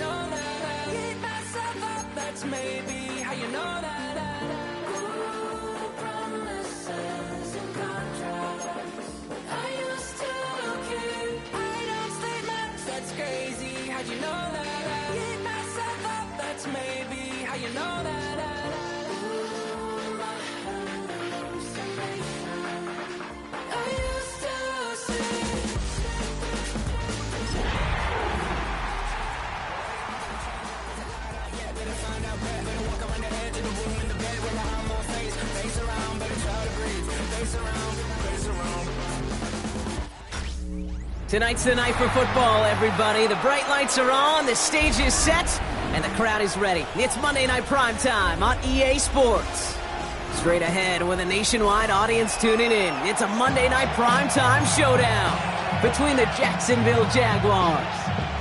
know that? Keep myself up, that's maybe how you know that. Ooh, promises and contracts. I used to keep. I don't sleep much, that's crazy. How'd you know that? Keep myself up, that's maybe how you know that. Ooh, my hallucination. I used to see. Tonight's the night for football, everybody. The bright lights are on, the stage is set, and the crowd is ready. It's Monday Night Primetime on EA Sports. Straight ahead with a nationwide audience tuning in, it's a Monday Night Primetime showdown between the Jacksonville Jaguars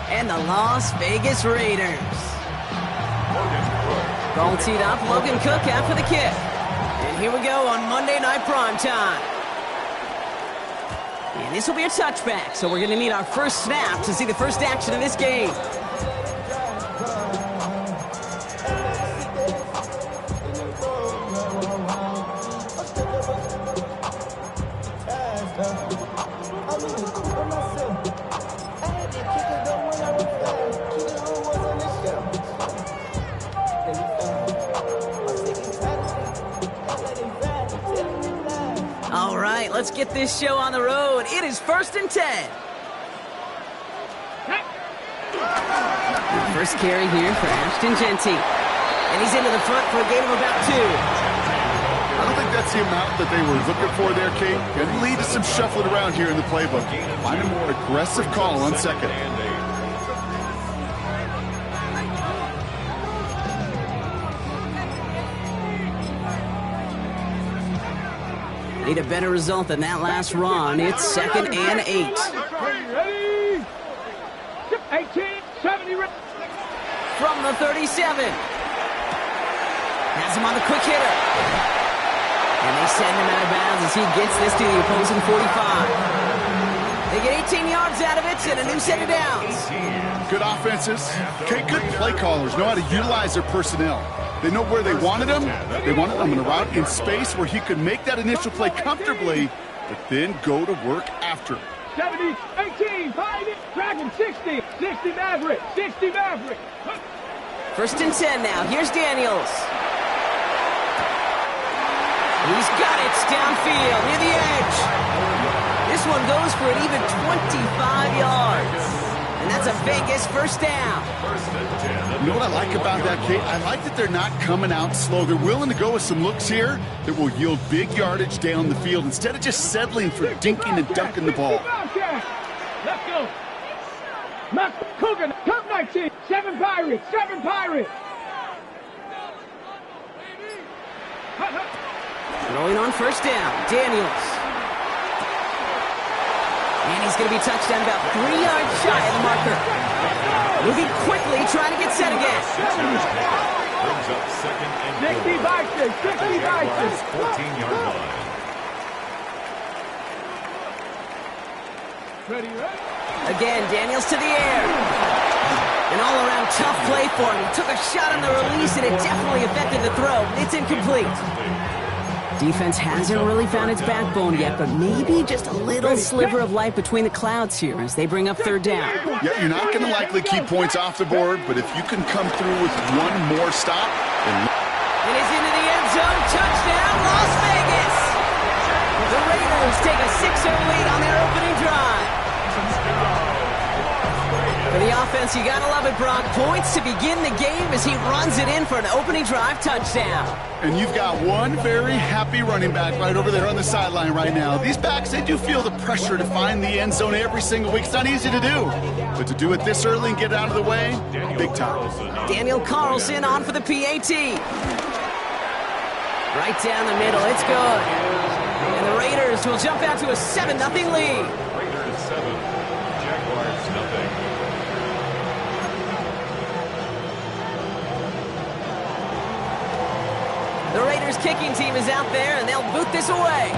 and the Las Vegas Raiders. Ball teed up, Logan Cook after the kick. And here we go on Monday Night Primetime. And this will be a touchback, so we're going to need our first snap to see the first action of this game. All right, let's get this show on the road. It is 1st and 10. First carry here for Ashton Jeanty. And he's into the front for a gain of about 2. I don't think that's the amount that they were looking for there, Kate. Going to lead to some shuffling around here in the playbook. Find a more aggressive call on second. Need a better result than that last run. It's 2nd and 8. Ready? 18, 70. From the 37. Has him on the quick hitter. And they send him out of bounds as he gets this to the opposing 45. They get 18 yards out of it and a new set of downs. Good offenses. Okay, good play callers know how to utilize their personnel. They know where they wanted him. They wanted him in a route in space where he could make that initial play comfortably, but then go to work after. 70, 18, 5, Dragon, 60, 60 Maverick, 60 Maverick. 1st and 10 now. Here's Daniels. He's got it downfield near the edge. This one goes for an even 25 yards. And that's a Vegas first down. You know what I like about that, Kate? I like that they're not coming out slow. They're willing to go with some looks here that will yield big yardage down the field instead of just settling for dinking and dunking the ball. Let's go. Matt Coogan, Cup 19, 7 Pirates, 7 Pirates. Throwing on first down, Daniels. And he's going to be touchdown about 3 yards shy of the marker. Moving quickly, trying to get set again. Brings up 2nd and 60 Bison, 60 Bison. 14-yard line. Ready, ready? Again, Daniels to the air. An all-around tough play for him. He took a shot on the release, and it definitely affected the throw. It's incomplete. Defense hasn't really found its backbone yet, but maybe just a little sliver of light between the clouds here as they bring up 3rd down. Yeah, you're not going to likely keep points off the board, but if you can come through with one more stop. It is into the end zone. Touchdown, Las Vegas. The Raiders take a 6-0 lead on their opening drive. For the offense, you gotta love it, Brock. Points to begin the game as he runs it in for an opening drive touchdown. And you've got one very happy running back right over there on the sideline right now. These backs, they do feel the pressure to find the end zone every single week. It's not easy to do, but to do it this early and get it out of the way, big time. Daniel Carlson on for the PAT. Right down the middle, it's good. And the Raiders will jump out to a 7-0 lead. Raiders 7, Jaguars nothing. The Raiders kicking team is out there, and they'll boot this away.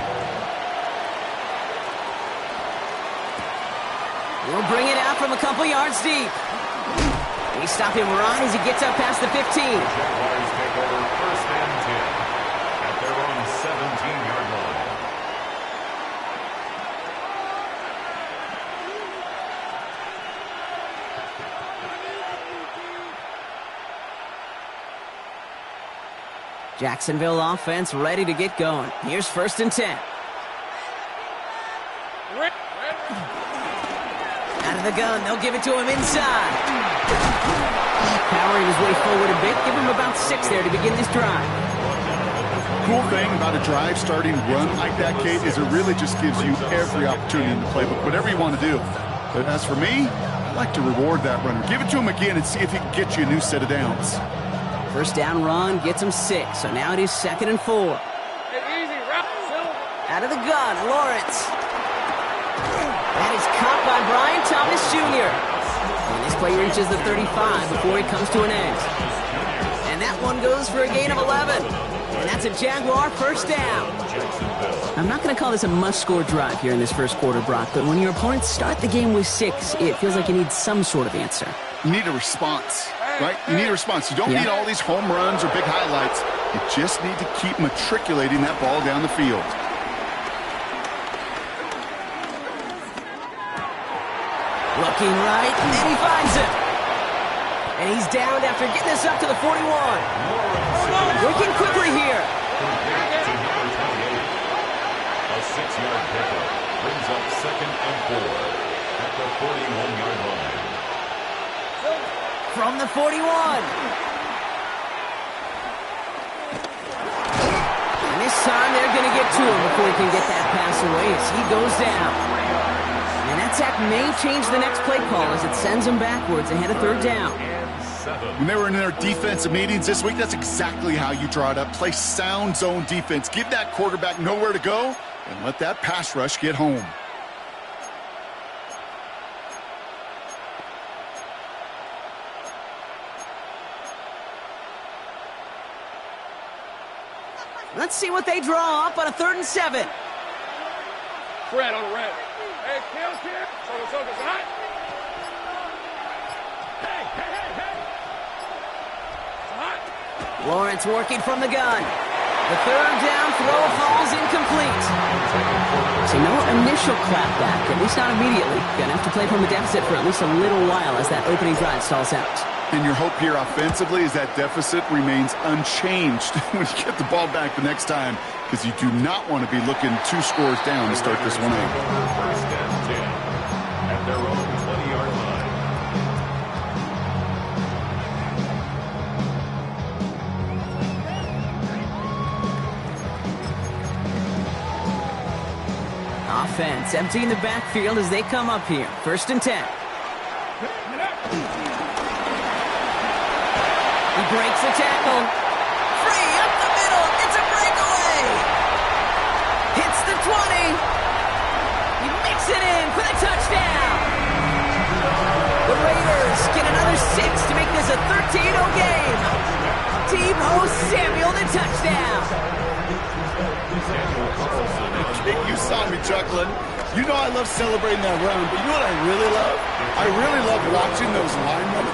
We'll bring it out from a couple yards deep. They stop him right as he gets up past the 15. Jaguars take over first and 10 at their own 17-yard line. Jacksonville offense ready to get going. Here's first and 10. Out of the gun, they'll give it to him inside. Powering his way forward a bit. Give him about 6 there to begin this drive. Cool thing about a drive starting run like that, Kate, is it really just gives you every opportunity in the playbook, whatever you want to do. But as for me, I like to reward that runner. Give it to him again and see if he can get you a new set of downs. First down run gets him 6, so now it is 2nd and 4. Out of the gun, Lawrence. That is caught by Brian Thomas Jr. And this play reaches the 35 before he comes to an end. And that one goes for a gain of 11. And that's a Jaguar first down. I'm not going to call this a must-score drive here in this first quarter, Brock, but when your opponents start the game with 6, it feels like you need some sort of answer. You need a response, right? You need a response. You don't need all these home runs or big highlights. You just need to keep matriculating that ball down the field. Looking right, and he finds it. And he's down after getting this up to the 41. Working quickly here. A 6-yard pickup brings up 2nd and 4 at the 41-yard line. From the 41. And this time they're going to get to him before he can get that pass away as he goes down. And that sack may change the next play call as it sends them backwards ahead of 3rd down. When they were in their defensive meetings this week, that's exactly how you draw it up. Play sound zone defense. Give that quarterback nowhere to go and let that pass rush get home. Let's see what they draw up on a 3rd and 7. Fred on the red. Hey, kills here. Soga's hot. Hey. It's hot. Lawrence working from the gun. The 3rd down throw falls incomplete. So no initial clapback, at least not immediately. Gonna have to play from a deficit for at least a little while as that opening drive stalls out. And your hope here offensively is that deficit remains unchanged when you get the ball back the next time, because you do not want to be looking 2 scores down to start this one out. First and 10 at their own 20-yard line. Offense emptying the backfield as they come up here. 1st and 10. He breaks the tackle. Free up the middle. It's a breakaway. Hits the 20. He makes it in for the touchdown. The Raiders get another 6 to make this a 13-0 game. Deebo Samuel the touchdown. You saw me chuckling. You know I love celebrating that run, but you know what I really love? I really love watching those linemen.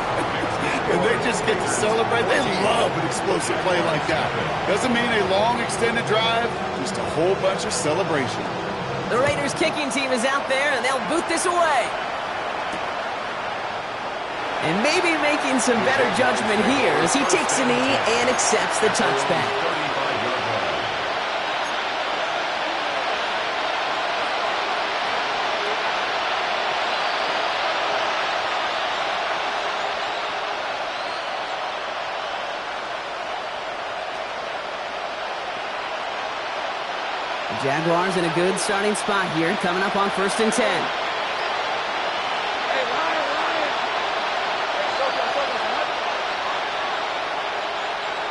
And they just get to celebrate. They love an explosive play like that. Doesn't mean a long extended drive, just a whole bunch of celebration. The Raiders kicking team is out there, and they'll boot this away. And maybe making some better judgment here as he takes a knee and accepts the touchback. 35-yard line. Jaguars in a good starting spot here, coming up on 1st and 10. Hey, Ryan.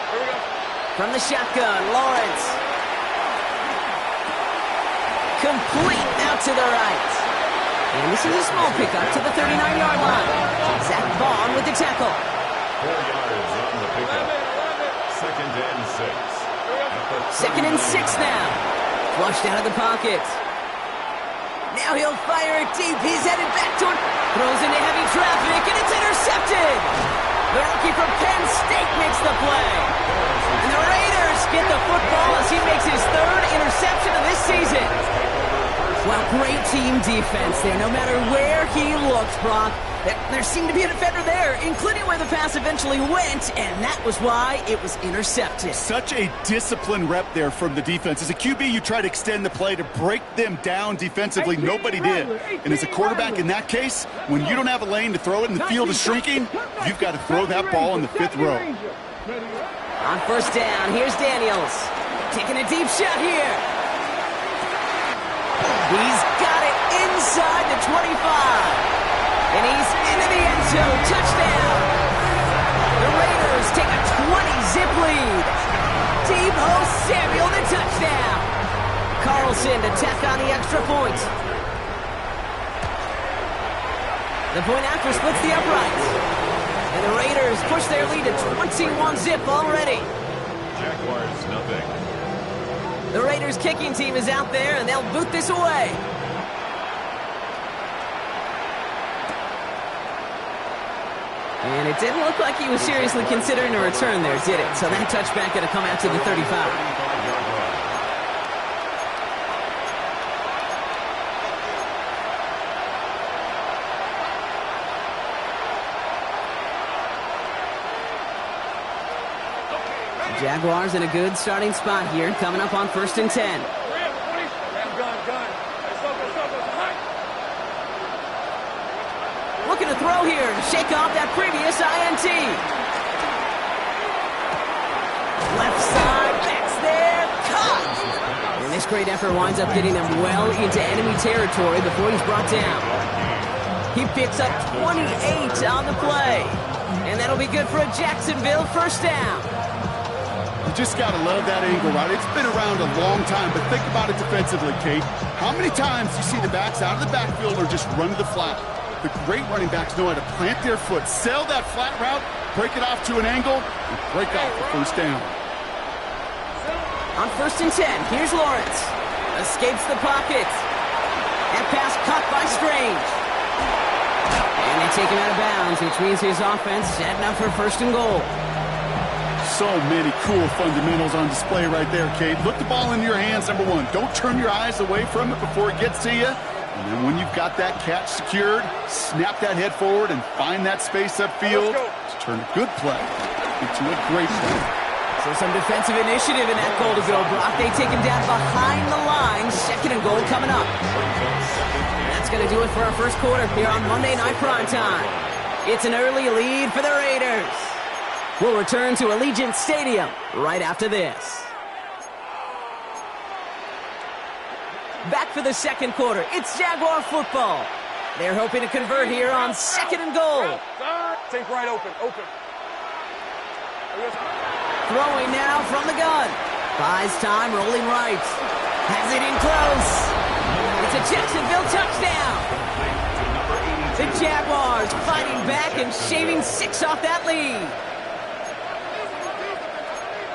Here we go. From the shotgun, Lawrence. Complete out to the right. And this is a small pickup to the 39-yard line. Zach Vaughn with the tackle. 4 yards on the pickup. 2nd and 6. 2nd and 6 now. Flushed out of the pocket. Now he'll fire it deep. He's headed back to it. Throws into heavy traffic, and it's intercepted. The rookie from Penn State makes the play. And the Raiders get the football as he makes his third interception of this season. Well, great team defense there. No matter where he looks, Brock, there seemed to be a defender there, including where the pass eventually went, and that was why it was intercepted. Such a disciplined rep there from the defense. As a QB, you try to extend the play to break them down defensively. Nobody did. And as a quarterback in that case, when you don't have a lane to throw it and the field is shrinking, you've got to throw that ball in the 5th row. On first down, here's Daniels. Taking a deep shot here. He's got it inside the 25. And he's into the end zone. Touchdown. The Raiders take a 20-zip lead. Deebo Samuel, the touchdown. Carlson to tack on the extra point. The point after splits the uprights. And the Raiders push their lead to 21-zip already. Jaguars, nothing. The Raiders kicking team is out there, and they'll boot this away. And it didn't look like he was seriously considering a return there, did it? So that touchback going to come out to the 35. Jaguars in a good starting spot here, coming up on 1st and 10. Looking to throw here to shake off that previous INT. Left side, backs there, caught! And this great effort winds up getting them well into enemy territory before he's brought down. He picks up 28 on the play. And that'll be good for a Jacksonville first down. You just got to love that angle, right? It's been around a long time, but think about it defensively, Kate. How many times you see the backs out of the backfield or just run to the flat? The great running backs know how to plant their foot, sell that flat route, break it off to an angle, and break off the first down. On 1st and 10, here's Lawrence. Escapes the pocket. That pass caught by Strange. And they take him out of bounds, which means his offense setting up for 1st and goal. So many cool fundamentals on display right there, Kate. Look the ball in your hands, number one. Don't turn your eyes away from it before it gets to you. And then when you've got that catch secured, snap that head forward and find that space upfield to turn a good play into a great play. So some defensive initiative in that goal to go, Brock. They take him down behind the line. 2nd and goal coming up. That's going to do it for our first quarter here on Monday Night Primetime. It's an early lead for the Raiders. We'll return to Allegiant Stadium right after this. Back for the second quarter. It's Jaguar football. They're hoping to convert here on 2nd and goal. Take right open. Throwing now from the gun. Buys time, rolling right. Has it in close. It's a Jacksonville touchdown. The Jaguars fighting back and shaving 6 off that lead.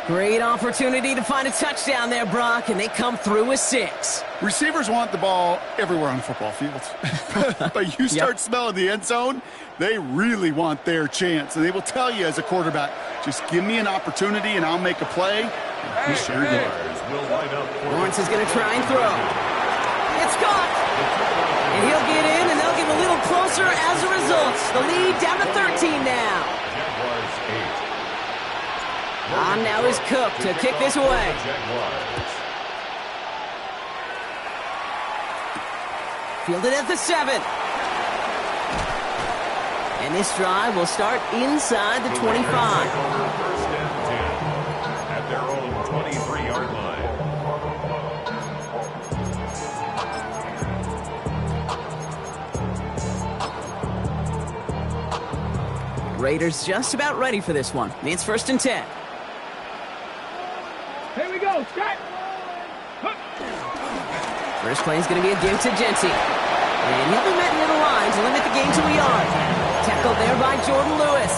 Great opportunity to find a touchdown there, Brock, and they come through with 6. Receivers want the ball everywhere on the football field. But you start smelling the end zone, they really want their chance. And they will tell you as a quarterback, just give me an opportunity and I'll make a play. And he sure did. Lawrence is going to try and throw. It's caught. And he'll get in, and they'll get a little closer as a result. The lead down to 13 now. On now is Cook to kick this away. Fielded at the 7. And this drive will start inside the 25. First and 10 at their own 23-yard line. Raiders just about ready for this one. It's 1st and 10. Here we go, Scott. First play is going to be a give to Genty. And he'll be met near the line to limit the game to a yard. Tackled there by Jordan Lewis.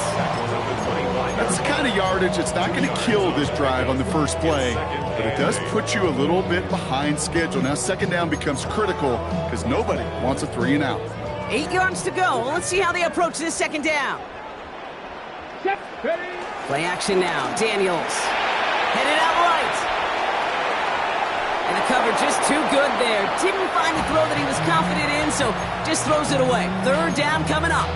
That's the kind of yardage that's not going to kill this drive on the first play, but it does put you a little bit behind schedule. Now 2nd down becomes critical because nobody wants a 3 and out. 8 yards to go. Let's see how they approach this 2nd down. Ready? Play action now. Daniels. Headed out right. And the cover just too good there. Didn't find the throw that he was confident in, so just throws it away. Third down coming up.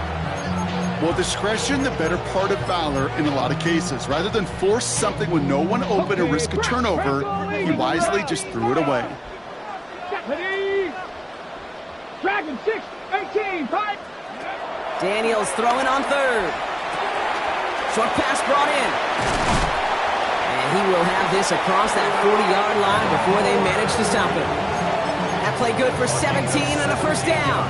Well, discretion, the better part of valor in a lot of cases. Rather than force something with no one open or risk a turnover, he wisely just threw it away. Ready? Dragon 6, 18, 5. Daniels throwing on third. Short pass brought in. And he will have this across that 40-yard line before they manage to stop him. That play good for 17 and a first down.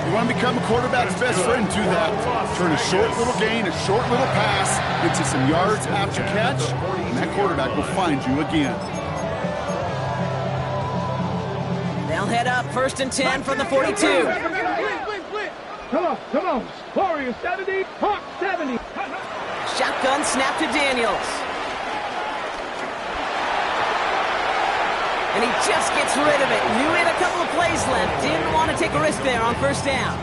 You want to become a quarterback's best friend, do that. Turn a short little gain, a short little pass into some yards after catch, and that quarterback will find you again. They'll head up first and 10 from the 42. Come on. Warriors 70, Hawk 70. Shotgun snap to Daniels. And he just gets rid of it. Knew he had a couple of plays left. Didn't want to take a risk there on first down.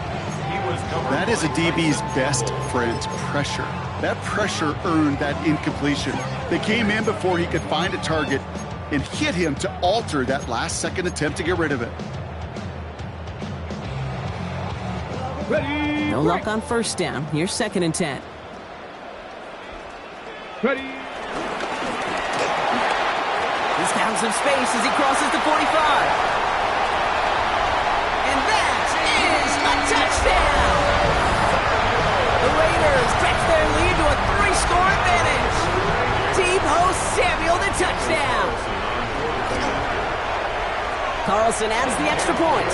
That is a DB's best friend, pressure. That pressure earned that incompletion. They came in before he could find a target and hit him to alter that last-second attempt to get rid of it. Ready? No luck on first down. Here's second and 10. Ready? He's found some space as he crosses the 45. And that is a touchdown! The Raiders stretch their lead to a 3-score advantage. Deebo Samuel the touchdown. Carlson adds the extra point.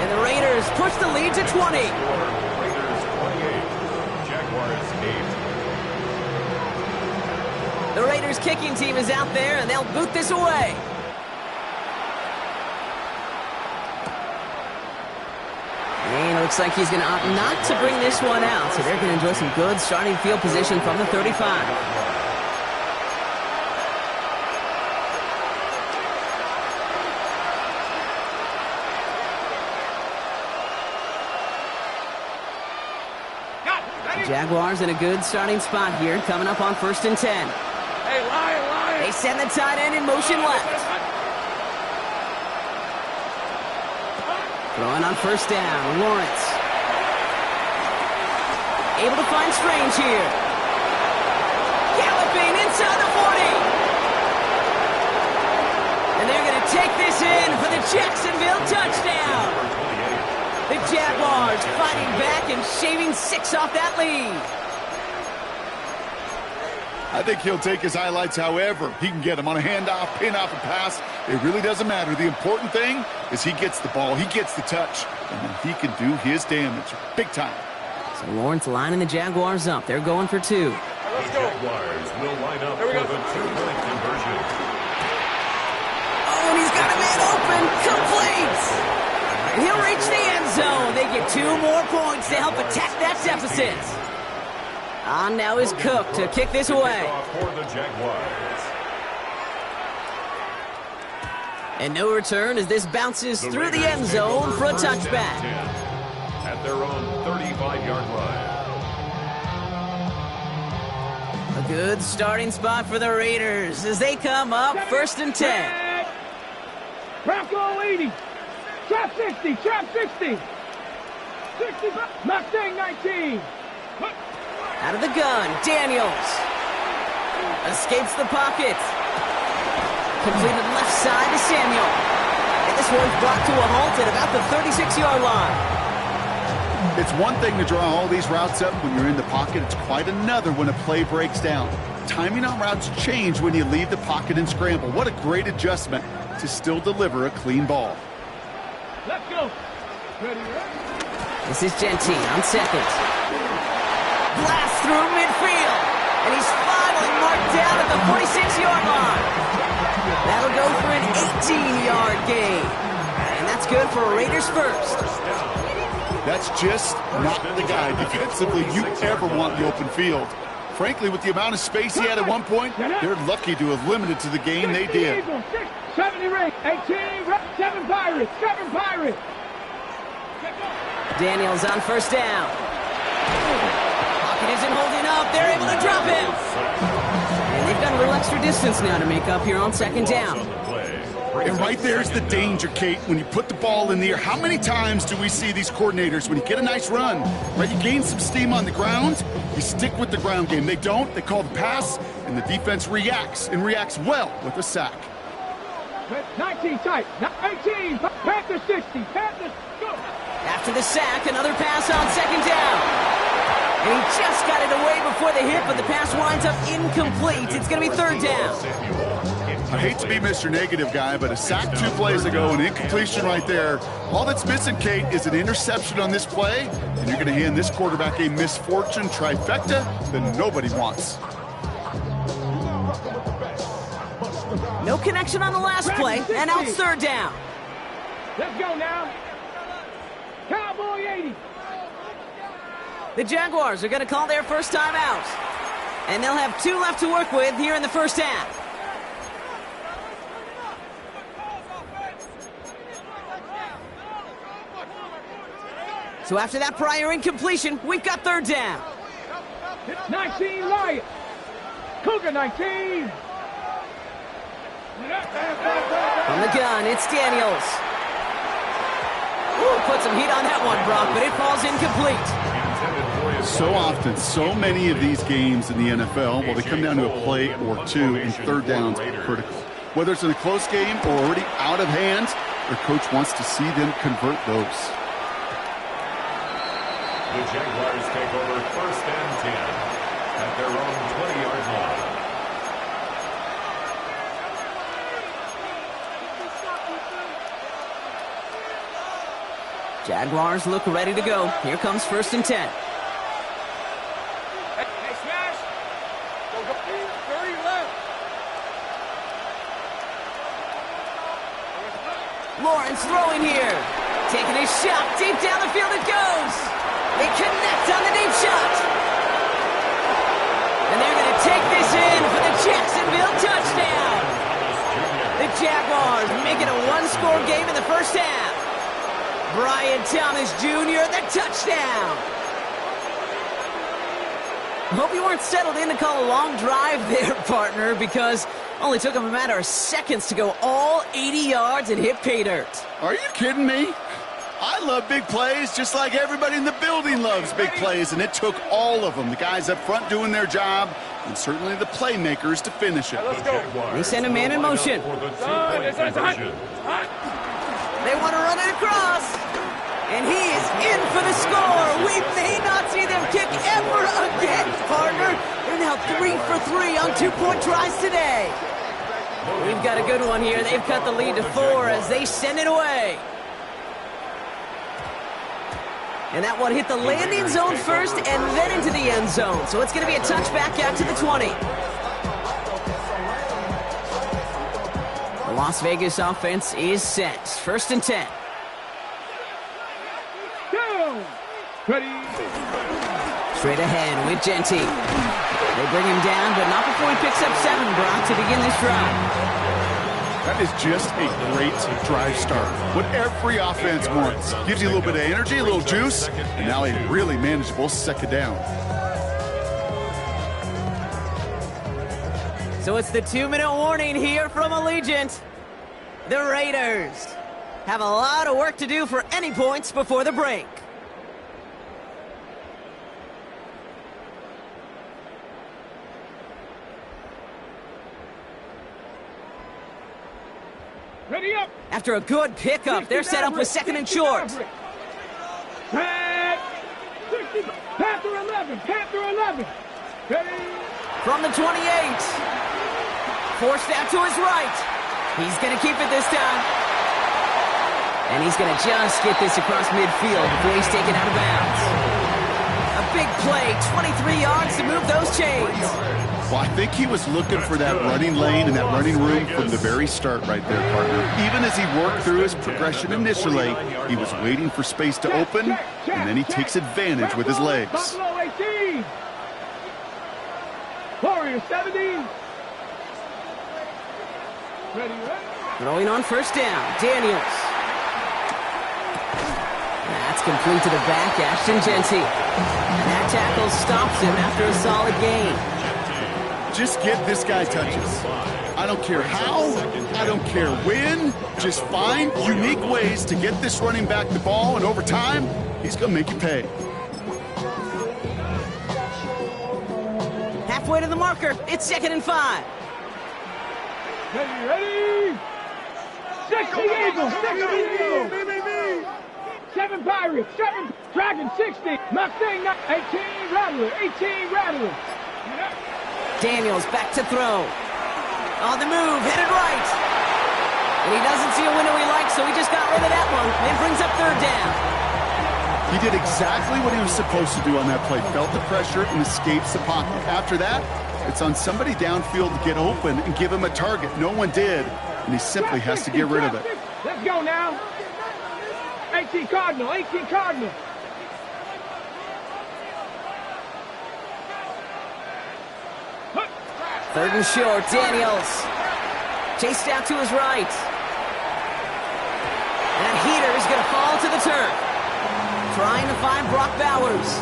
And the Raiders push the lead to 20. Raiders 28, Jaguars 8. The Raiders kicking team is out there, and they'll boot this away. And it looks like he's going to opt not to bring this one out, so they're going to enjoy some good starting field position from the 35. Jaguars in a good starting spot here, coming up on first and 10. Hey, Lion! They send the tight end in motion left. Throwing on first down, Lawrence. Able to find Strange here. Galloping inside the 40. And they're going to take this in for the Jacksonville touchdown. The Jaguars fighting back and shaving 6 off that lead. I think he'll take his highlights however he can get them on a handoff, pin off, a pass. It really doesn't matter. The important thing is he gets the ball, he gets the touch, and then he can do his damage big time. So Lawrence lining the Jaguars up. They're going for 2. The Jaguars will line up for the 2-point conversion. Oh, and he's got a man open. Complete. And he'll reach the end zone. They get 2 more points to help attack that deficit. On now is Cook to kick this away. For the Jaguars. And no return as this bounces through the end zone for a touchback. At their own 35-yard line. A good starting spot for the Raiders as they come up first and 10. Bronco 80. Trap 60. Trap 60. 65. Mustang 19. Out of the gun, Daniels. Escapes the pocket. Completed left side to Samuel. And this one's brought to a halt at about the 36-yard line. It's one thing to draw all these routes up when you're in the pocket. It's quite another when a play breaks down. Timing on routes change when you leave the pocket and scramble. What a great adjustment to still deliver a clean ball. Let's go. Ready, This is Gentine on second. Blast through midfield. And he's finally marked down at the 46-yard line. That'll go for an 18-yard gain. And that's good for a Raiders first. That's just not the guy defensively you ever want in the open field. Frankly, with the amount of space he had at one point, they're lucky to have limited to the game they did. 70 ring, 18, 7 Pirates, 7 Pirates. Daniels on first down. Pocket isn't holding up. They're able to drop him. And they've got a little extra distance now to make up here on second down. And right there's the danger, Kate, when you put the ball in the air. How many times do we see these coordinators, when you get a nice run, right, you gain some steam on the ground, you stick with the ground game. They don't, they call the pass, and the defense reacts, and reacts well with a sack. 19 tight, 18, Panthers 60, Panthers, go! After the sack, another pass on second down. And he just got it away before the hit, but the pass winds up incomplete. It's going to be third down. I hate to be Mr. Negative guy, but a sack 2 plays ago, an incompletion right there. All that's missing, Kate, is an interception on this play, and you're going to hand this quarterback a misfortune trifecta that nobody wants. No connection on the last play, and now it's third down. Let's go now. Cowboy 80. The Jaguars are going to call their first time out. And they'll have 2 left to work with here in the first half. So after that prior incompletion, we've got third down. 19 Lions. Cougar 19. From the gun, it's Daniels. Ooh, put some heat on that one, Brock, but it falls incomplete. So often, so many of these games in the NFL, well, they come down to a play or two, and third downs are critical. Whether it's in a close game or already out of hand, their coach wants to see them convert those. The Jaguars take over first and 10 at their own 20-yard line. Jaguars look ready to go. Here comes first and 10. Hey, smash. Go, 30 left. Lawrence throwing here. Taking a shot. Deep down the field it goes. They connect on the deep shot. And they're going to take this in for the Jacksonville touchdown. The Jaguars make it a one-score game in the first half. Brian Thomas Jr., the touchdown. I hope you weren't settled in to call a long drive there, partner, because only took him a matter of seconds to go all 80 yards and hit pay dirt. Are you kidding me? I love big plays just like everybody in the building loves big plays, and it took all of them. The guys up front doing their job, and certainly the playmakers to finish it. Let's go. They send a man in motion. They want to run it across. And he is in for the score. We may not see them kick ever again, partner. They're now 3 for 3 on 2-point tries today. We've got a good one here. They've cut the lead to 4 as they send it away. And that one hit the landing zone first and then into the end zone. So it's going to be a touchback out to the 20. The Las Vegas offense is set. First and 10. Ready. Straight ahead with Genty. They bring him down, but not before he picks up 7, Brock, to begin this drive. That is just a great drive start. What every offense wants. Gives you a little bit of energy, a little juice, and now a really manageable second down. So it's the 2-minute warning here from Allegiant. The Raiders have a lot of work to do for any points before the break. Ready up. After a good pickup, they're set up with second and short. Panther 11. Panther 11. Ready. From the 28. Forced out to his right. He's going to keep it this time. And he's going to just get this across midfield before he's taken out of bounds. A big play, 23 yards to move those chains. Well, I think he was looking for that running lane and that running room from the very start right there, partner. Even as he worked through his progression initially, he was waiting for space to open, and then he takes advantage with his legs. Buffalo 18. Warriors 17. Ready. Throwing on first down, Daniels. That's complete to the back, Ashton Genty. And that tackle stops him after a solid gain. Just get this guy touches. I don't care how, I don't care when. Just find unique ways to get this running back the ball, and over time, he's going to make you pay. Halfway to the marker. It's 2nd and 5. Ready? 60 Eagles, 60 Eagles. 7 Pirates, 7 Dragon, 60. Mustang, 18 Rattler, 18 Rattler. Daniels back to throw. On the move, headed right. And he doesn't see a window he likes, so he just got rid of that one. And brings up 3rd down. He did exactly what he was supposed to do on that play. Felt the pressure and escapes the pocket. After that, it's on somebody downfield to get open and give him a target. No one did, and he simply has to get rid of it. Let's go now. 18 Cardinal, 18 Cardinal. Third and short, Daniels. Chased out to his right. That heater is going to fall to the turf. Trying to find Brock Bowers.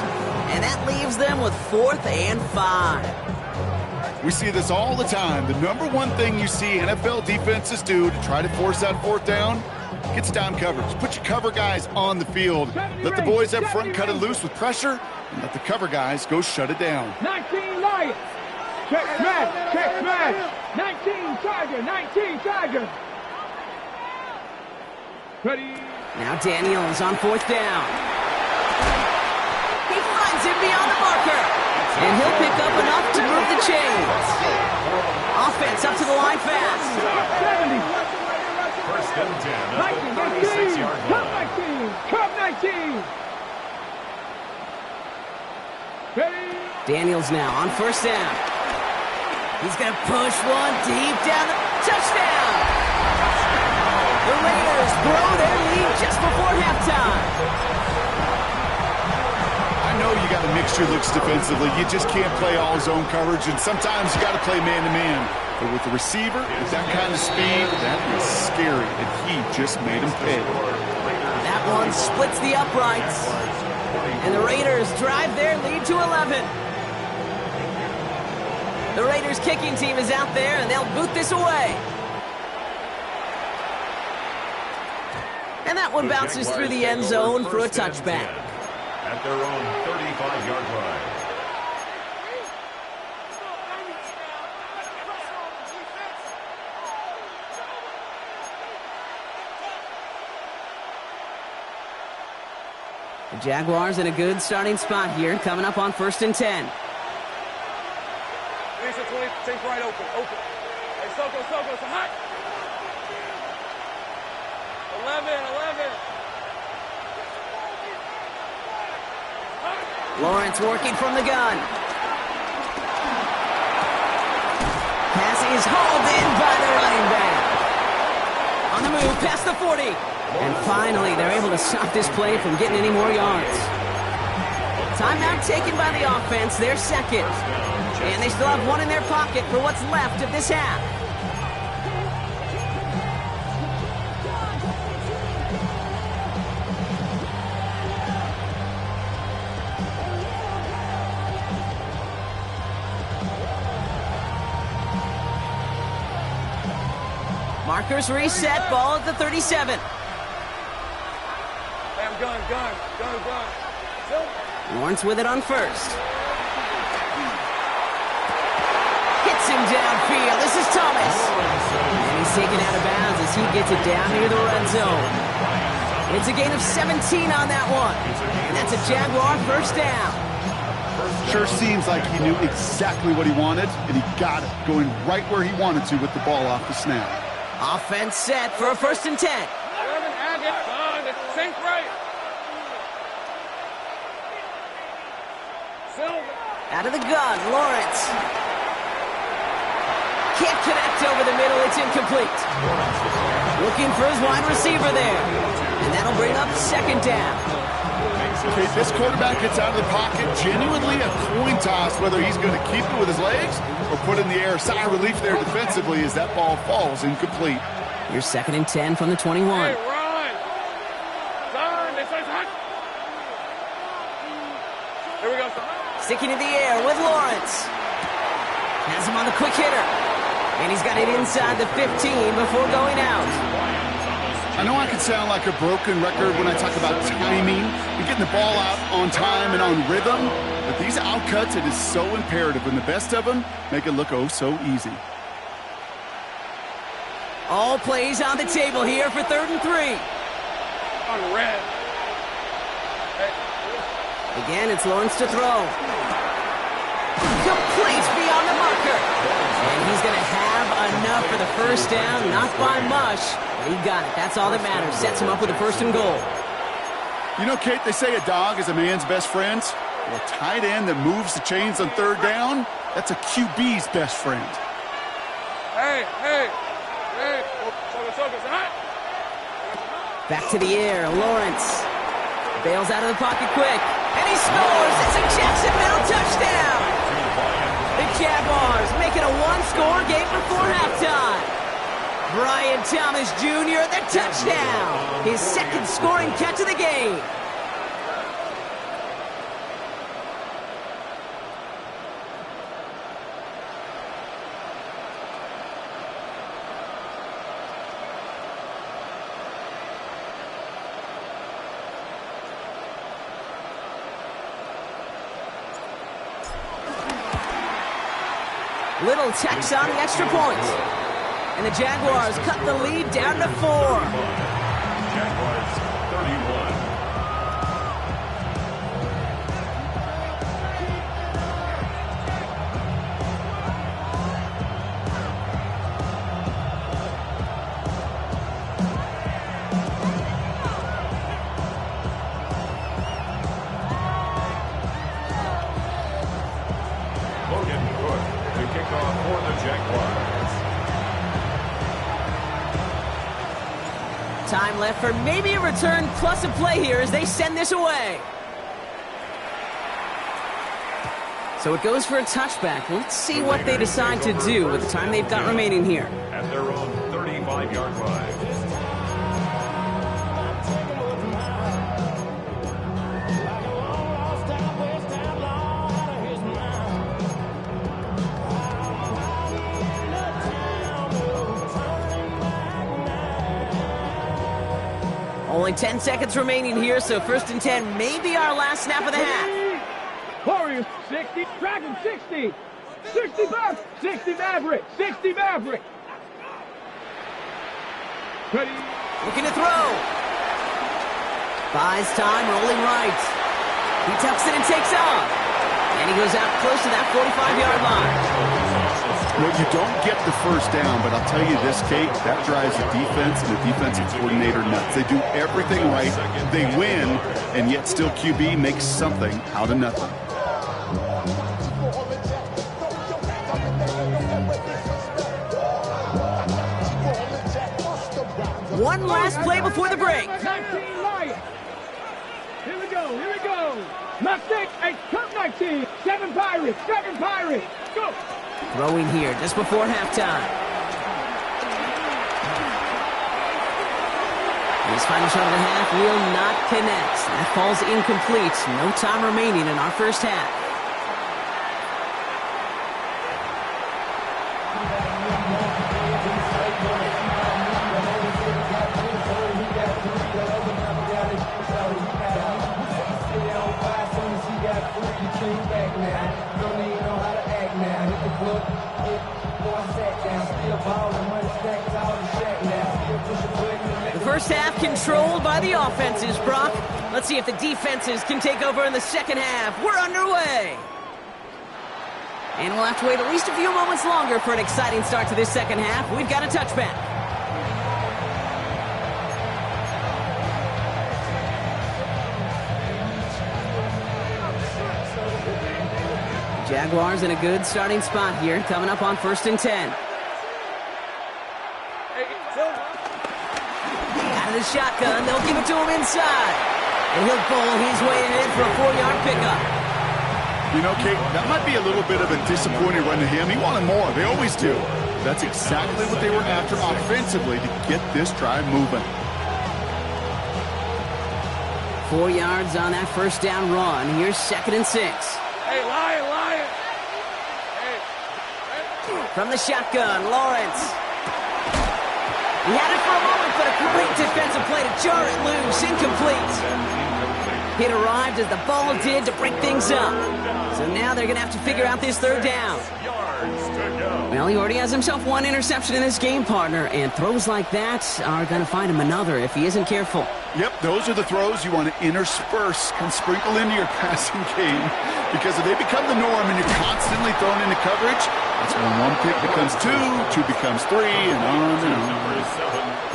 And that leaves them with 4th and 5. We see this all the time. The number one thing you see NFL defenses do to try to force that 4th down, get down coverage. Put your cover guys on the field. Let the boys up front cut it loose with pressure, and let the cover guys go shut it down. 19 Lions. Check smash, check smash. 19 Tiger, 19 Tiger. Ready? Now Daniels on 4th down. He finds him beyond the marker. And he'll pick up enough to move the chains. Offense up to the line fast. 70. 1st and 10 at 19, the 36-yard Cup line. 19, Cup 19. Ready? Daniels now on 1st down. He's going to push one deep down the touchdown. The Raiders grow their lead just before halftime. I know you got to mix your looks defensively. You just can't play all zone coverage, and sometimes you got to play man-to-man. But with the receiver, with that kind of speed, that is scary, and he just made him pay. That one splits the uprights. And the Raiders drive their lead to 11. The Raiders kicking team is out there, and they'll boot this away. And that one bounces through the end zone for a touchback. At their own 35-yard line. The Jaguars in a good starting spot here, coming up on 1st and 10. Take right open. Hey, Soko, it's hot. 11. Lawrence working from the gun. Pass is hauled in by the running back. On the move, past the 40. And finally, they're able to stop this play from getting any more yards. Timeout taken by the offense, their 2nd. And they still have one in their pocket for what's left of this half. Markers reset, ball at the 37. Bam, gun. Lawrence with it on 1st. Hits him downfield. This is Thomas. And he's taken out of bounds as he gets it down near the red zone. It's a gain of 17 on that one. And that's a Jaguar 1st down. Sure seems like he knew exactly what he wanted, and he got it, going right where he wanted to with the ball off the snap. Offense set for a 1st and 10. 11, sink right. Out of the gun, Lawrence. Can't connect over the middle, it's incomplete. Looking for his wide receiver there. And that'll bring up 2nd down. Okay, this quarterback gets out of the pocket, genuinely a coin toss whether he's going to keep it with his legs or put it in the air. Sigh of relief there defensively as that ball falls incomplete. Here's 2nd and 10 from the 21. Hey, run. Son, this is hot. Here we go, son. Sticking in the air with Lawrence. Has him on the quick hitter. And he's got it inside the 15 before going out. I know I can sound like a broken record when I talk about timing and getting the ball out on time and on rhythm, but these outcuts, it is so imperative, and the best of them make it look oh so easy. All plays on the table here for 3rd and 3. On red. Again, it's Lawrence to throw. Complete beyond the marker. And he's going to have enough for the first down, not by much. But he got it. That's all that matters. Sets him up with a 1st and goal. You know, Kate, they say a dog is a man's best friend. Well, a tight end that moves the chains on 3rd down, that's a QB's best friend. Hey. Back to the air, Lawrence. Bails out of the pocket quick. And he scores! It's a Jacksonville touchdown! The Jaguars make it a 1-score game before halftime. Brian Thomas Jr., the touchdown! His 2nd scoring catch of the game. Little tax on the extra point. And the Jaguars cut the lead down to 4. Jaguars 31. Logan Cook to kick off for the Jaguars. Time left for maybe a return plus a play here as they send this away. So it goes for a touchback. Let's see what they decide to do with the time they've got remaining here. At their own 35-yard line. Only 10 seconds remaining here, so 1st and 10 may be our last snap of the half. Warriors 60, Dragon 60, 60 Bucks, 60 Maverick, 60 Maverick. Ready? Looking to throw. Buys time, rolling right. He tucks it and takes off. And he goes out close to that 45-yard line. Well, you don't get the first down, but I'll tell you this, Kate, that drives the defense and the defensive coordinator nuts. They do everything right, they win, and yet still QB makes something out of nothing. One last play before the break. 19 Lions. Here we go. Mustang, 8, Cup 19, 7 Pirates, go. Throwing here just before halftime. His final shot of the half will not connect. That falls incomplete. No time remaining in our first half. The first half controlled by the offenses, Brock. Let's see if the defenses can take over in the second half. We're underway. And we'll have to wait at least a few moments longer for an exciting start to this second half. We've got a touchback. Jaguars in a good starting spot here, coming up on 1st and 10. Out of the shotgun, they'll give it to him inside. And he'll bowl his way ahead for a 4-yard pickup. You know, Kate, that might be a little bit of a disappointing run to him. He wanted more. They always do. That's exactly what they were after offensively to get this drive moving. 4 yards on that first down run. Here's 2nd and 6. Hey, Lion. Hey. From the shotgun, Lawrence. He had it for a moment, but a great defensive play to jar it loose. Incomplete. It arrived as the ball did to break things up. So now they're going to have to figure out this 3rd down. Well, he already has himself 1 interception in this game, partner, and throws like that are going to find him another if he isn't careful. Yep, those are the throws you want to intersperse and sprinkle into your passing game, because if they become the norm and you're constantly thrown into coverage, that's when 1 pick becomes 2, 2 becomes 3, and on and on.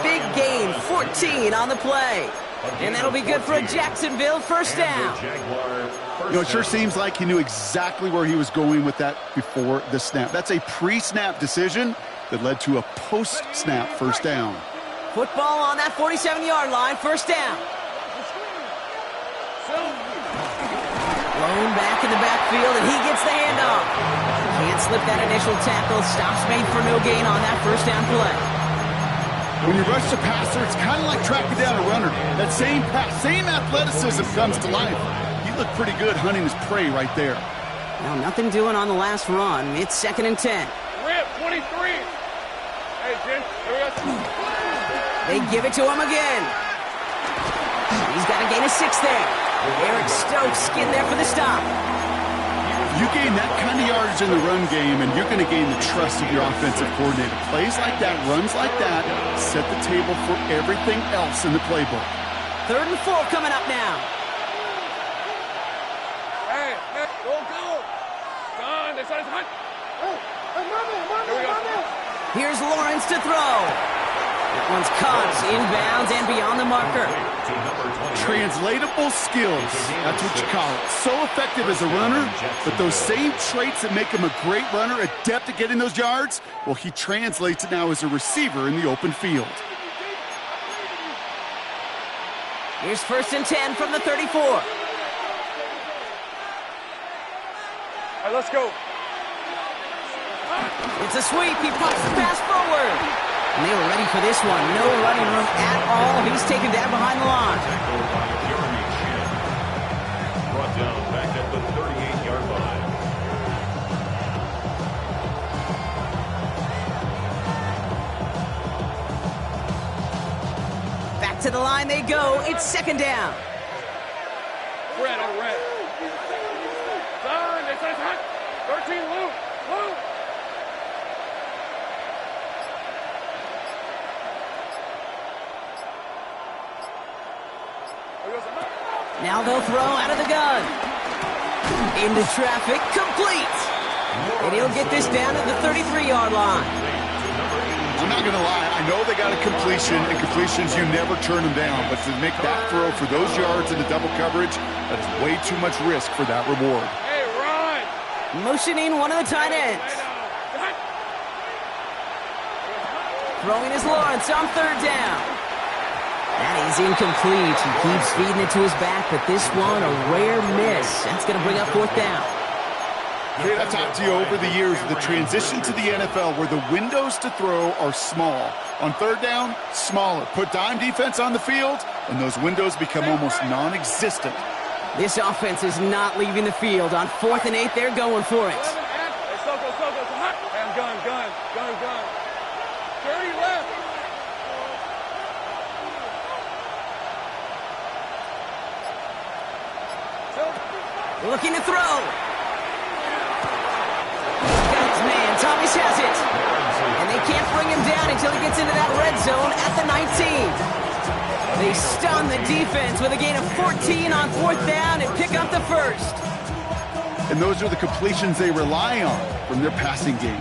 Big gain, 14 on the play. And that'll be good for a Jacksonville first down. You know, it sure seems like he knew exactly where he was going with that before the snap. That's a pre-snap decision that led to a post-snap first down. Football on that 47-yard line, first down. Blown back in the backfield, and he gets the handoff. Can't slip that initial tackle. Stops made for no gain on that first down play. When you rush the passer, it's kind of like tracking down a runner. That same pass, same athleticism comes to life. He looked pretty good hunting his prey right there. Now, nothing doing on the last run. It's 2nd and 10. Rip, 23. Hey, Jen, here we go. They give it to him again. He's got a gain of 6 there. Eric Stokes getting there for the stop. You gain that kind of yardage in the run game, and you're going to gain the trust of your offensive coordinator. Plays like that, runs like that, set the table for everything else in the playbook. 3rd and 4 coming up now. Hey, go. Gone, they started to hunt. Here we go. Here's Lawrence to throw. That one's caught inbounds and beyond the marker. Translatable skills, that's what you call it. So effective as a runner, but those same traits that make him a great runner, adept at getting those yards, well, he translates it now as a receiver in the open field. Here's 1st and 10 from the 34. All right, let's go. It's a sweep. He pops the pass forward. And they were ready for this one. No running room at all. He's taken down behind the line. Brought down back at the 38-yard line. Back to the line they go. It's 2nd down. Red. Gone, they started to hunt. 13, Lou. Now they'll throw out of the gun. Into traffic, complete. And he'll get this down to the 33-yard line. I'm not going to lie, I know they got a completion, and completions, you never turn them down. But to make that throw for those yards in the double coverage, that is way too much risk for that reward. Hey, run. Motioning one of the tight ends. Throwing is Lawrence on 3rd down. That is incomplete. He keeps feeding it to his back, but this one, a rare miss. That's going to bring up 4th down. Kate, I've talked to you over the years of the transition to the NFL where the windows to throw are small. On 3rd down, smaller. Put dime defense on the field, and those windows become almost non-existent. This offense is not leaving the field. On 4th and 8, they're going for it. Hey, Soko. And gun. 30 left. Looking to throw. Got his man. Thomas has it. And they can't bring him down until he gets into that red zone at the 19. They stun the defense with a gain of 14 on 4th down and pick up the first. And those are the completions they rely on from their passing game.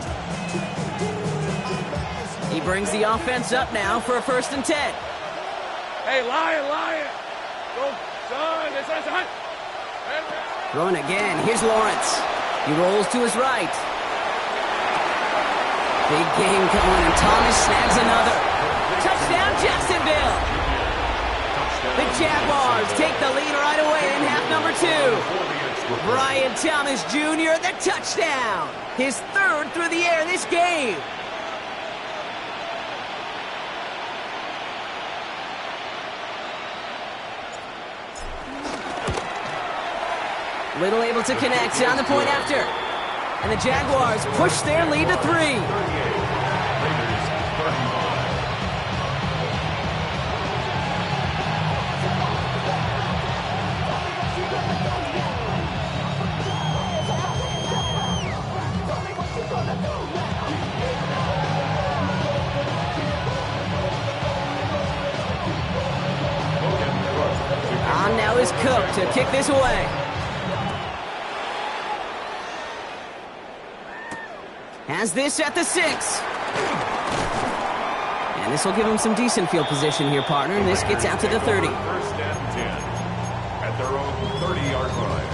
He brings the offense up now for a 1st and 10. Hey, Lion. Go, John. They started to hunt. Throwing again. Here's Lawrence. He rolls to his right. Big game coming, and Thomas snags another. Touchdown, Jacksonville. The Jaguars take the lead right away in half number 2. Brian Thomas Jr., the touchdown. His 3rd through the air this game. Little able to connect on the point after. And the Jaguars push their lead to 3. Raiders 35. On now is Cook to kick this away. Has this at the 6. And this will give him some decent field position here, partner. This gets out to the 30. First and 10 at their own 30-yard line.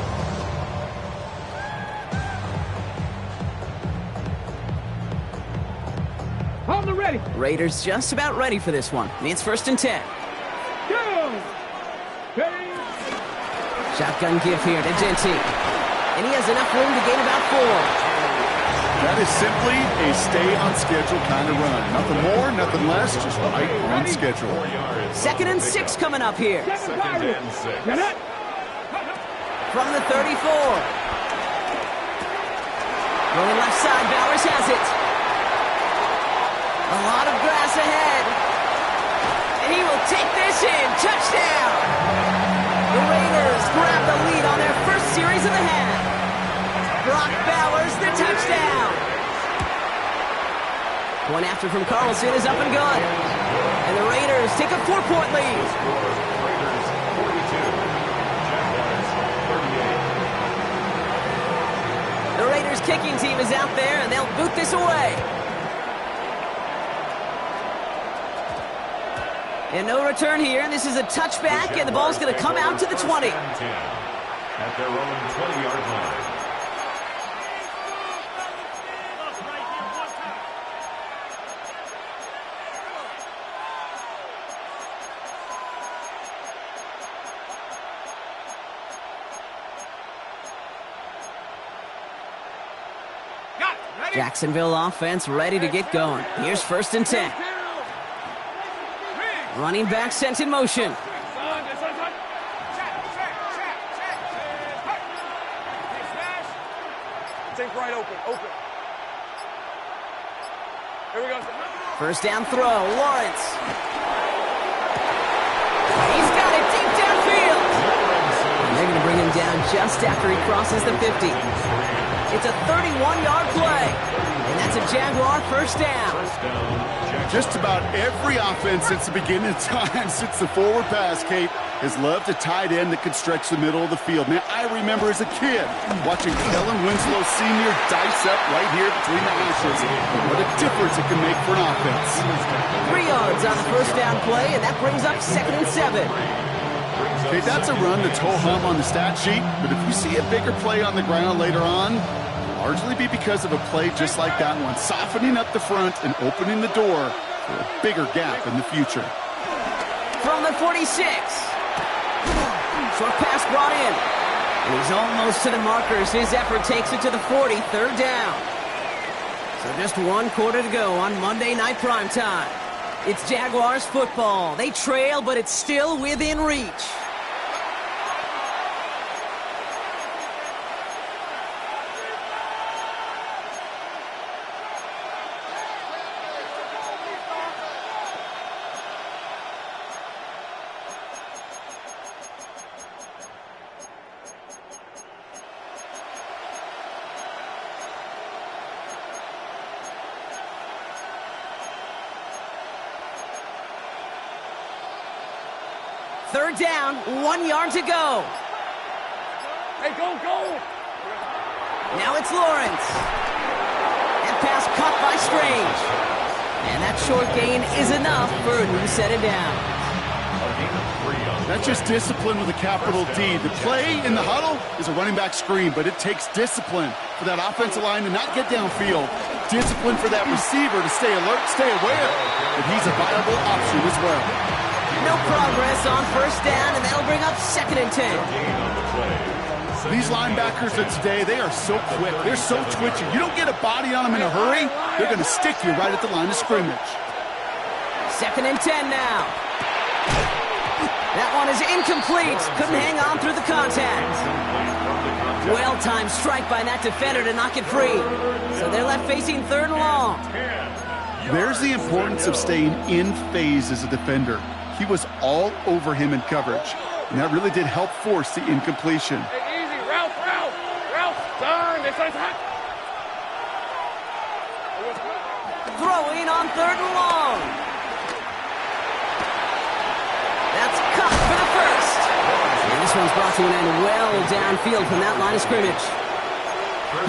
On the ready. Raiders just about ready for this one. It's first and 10. Go. Ready. Shotgun give here to Genty. And he has enough room to gain about 4. That is simply a stay-on-schedule kind of run. Nothing more, nothing less, just right on schedule. 4 yards. Second and 6 coming up here. Seven Second Pirates. and 6. Get it. From the 34. Rolling left side, Bowers has it. A lot of grass ahead. And he will take this in. Touchdown! The Raiders grab the lead on their first series of the half. Brock Bowers, the touchdown. One after from Carlson is up and good. And the Raiders take a 4-point lead. Raiders 42. Jaguars 38. The Raiders kicking team is out there, and they'll boot this away. And no return here. This is a touchback, and the ball's going to come out to the 20. 10 at their own 20-yard line. Jacksonville offense ready to get going. Here's first and 10. Running back sent in motion. Take right open. Here we go. First down throw, Lawrence. He's got it deep downfield. And they're going to bring him down just after he crosses the 50. It's a 31-yard play. And that's a Jaguar first down. Just about every offense since the beginning of time, since the forward pass, Kate, has loved a tight end that can stretch the middle of the field. Man, I remember as a kid watching Kellen Winslow Sr. dice up right here between the hashes. What a difference it can make for an offense. 3 yards on the first down play, and that brings up second and 7. Okay, that's a run that's ho-hum on the stat sheet, but if you see a bigger play on the ground later on, largely be because of a play just like that one, softening up the front and opening the door for a bigger gap in the future. From the 46. Short pass brought in. And he's almost to the markers. His effort takes it to the 40, third down. So just 1 quarter to go on Monday Night Primetime. It's Jaguars football. They trail, but it's still within reach. Third down, 1 yard to go. Hey, go! Now it's Lawrence. And pass caught by Strange. And that short gain is enough for a new set of downs. That's just discipline with a capital D. The play in the huddle is a running back screen, but it takes discipline for that offensive line to not get downfield. Discipline for that receiver to stay alert, stay aware that he's a viable option as well. No progress on first down, and that'll bring up second and 10. These linebackers of today, they are so quick. They're so twitchy. You don't get a body on them in a hurry, they're going to stick you right at the line of scrimmage. Second and 10 now. That one is incomplete. Couldn't hang on through the contact. Well-timed strike by that defender to knock it free. So they're left facing 3rd and long. There's the importance of staying in phase as a defender. He was all over him in coverage, and that really did help force the incompletion. Hey, easy, Ralph, turn, this is hot. Throwing on 3rd and long. That's caught for the first. And this one's brought to an end well downfield from that line of scrimmage.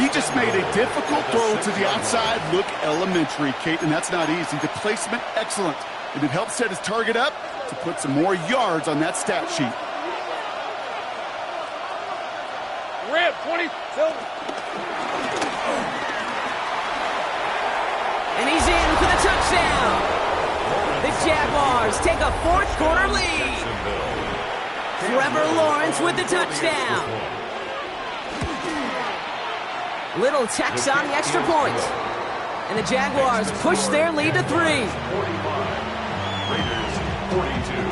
He just made a difficult throw to the outside look elementary, Kate, and that's not easy. The placement, excellent. And it helped set his target up to put some more yards on that stat sheet. Rip, 20, Silver. And he's in for the touchdown. The Jaguars take a 4th quarter lead. Trevor Lawrence with the touchdown. Little tacks on the extra point. And the Jaguars push their lead to 3. 45. Raiders 42.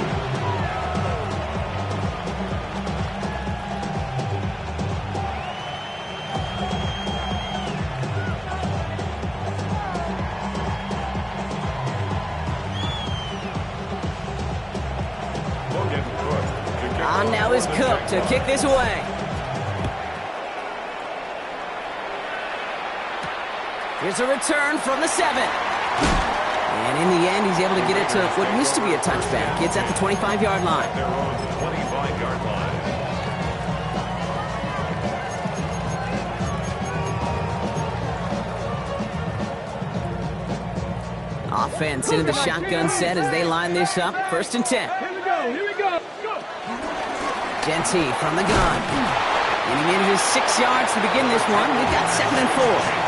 On now is Cook to kick this away. Here's a return from the 7. And in the end, he's able to get it to what used to be a touchback. It's at the 25-yard line. Their own 25-yard line. Offense into the shotgun set as they line this up. 1st and 10. Here we go. Go. Genty from the gun. And he manages 6 yards to begin this one. We've got 2nd and 4.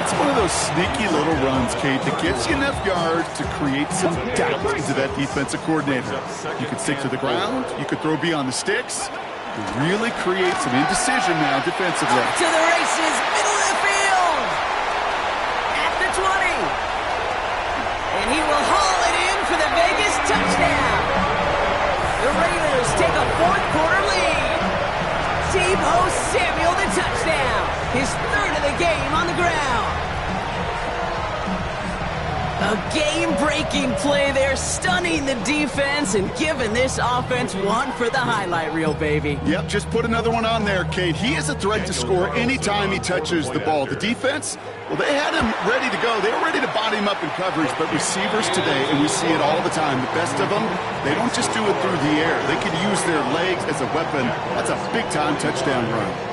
It's one of those sneaky little runs, Kate, that gets you enough yards to create some doubt into that defensive coordinator. You could stick to the ground. You could throw beyond the sticks. You really create some indecision now defensively. To the races, middle of the field. At the 20. And he will haul it in for the Vegas touchdown. The Raiders take a 4th quarter lead. Deebo Samuel the touchdown. His 3rd of the game on the ground. A game-breaking play there, stunning the defense and giving this offense one for the highlight reel, baby. Yep, just put another one on there, Kate. He is a threat to score anytime he touches the ball. The defense, well, they had him ready to go. They were ready to body him up in coverage, but receivers today, and we see it all the time, the best of them, they don't just do it through the air. They can use their legs as a weapon. That's a big-time touchdown run.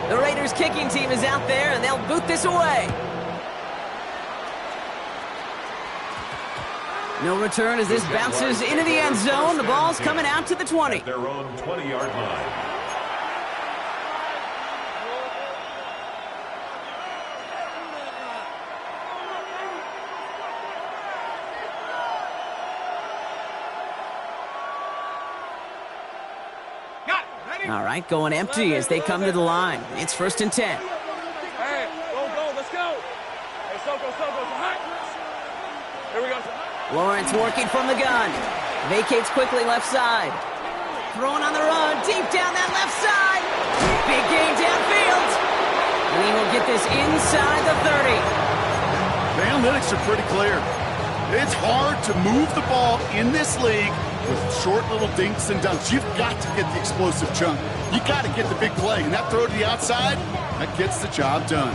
The Raiders kicking team is out there, and they'll boot this away. No return as this bounces into the end zone. The ball's coming out to the 20. Their own 20-yard line. All right, going empty as they come to the line. It's 1st and 10. Hey, go, let's go. Hey, Soko, hot. Here we go. Lawrence working from the gun. Vacates quickly left side. Throwing on the run, deep down that left side. Big game downfield. And he will get this inside the 30. The analytics are pretty clear. It's hard to move the ball in this league with short little dinks and dunks. You've got to get the explosive chunk. You got to get the big play. And that throw to the outside, that gets the job done.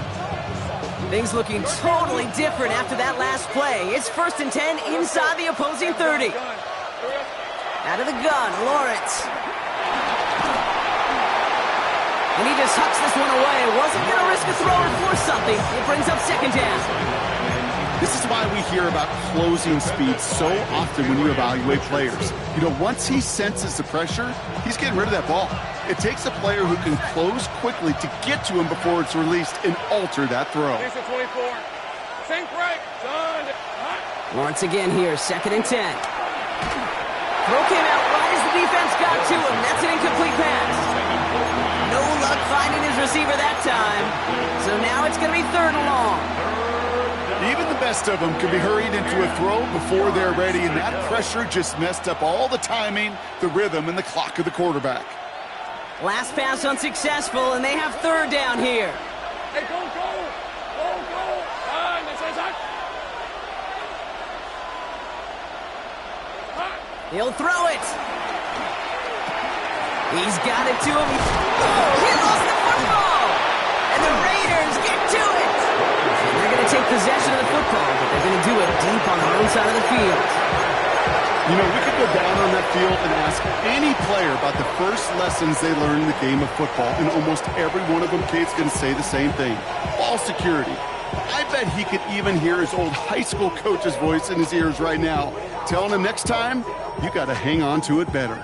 Things looking totally different after that last play. It's 1st and 10 inside the opposing 30. Out of the gun, Lawrence. And he just hucks this one away. Wasn't going to risk a throw or force something. It brings up 2nd down. This is why we hear about closing speed so often when you evaluate players. You know, once he senses the pressure, he's getting rid of that ball. It takes a player who can close quickly to get to him before it's released and alter that throw. 24. Sink right. Done. Once again here, 2nd and 10. Throw came out right as the defense got to him. That's an incomplete pass. No luck finding his receiver that time. So now it's going to be 3rd and long. Even the best of them can be hurried into a throw before they're ready, and that pressure just messed up all the timing, the rhythm, and the clock of the quarterback. Last pass unsuccessful, and they have third down here. Hey, go! Run, this is hot. He'll throw it. He's got it to him. He lost the football. And the Raiders get to it. And they're going to take possession of the football, but they're going to do it deep on their own side of the field. You know, we could go down on that field and ask any player about the first lessons they learned in the game of football, and almost every one of them, Kate's going to say the same thing. Ball security. I bet he could even hear his old high school coach's voice in his ears right now, telling him next time, you got to hang on to it better.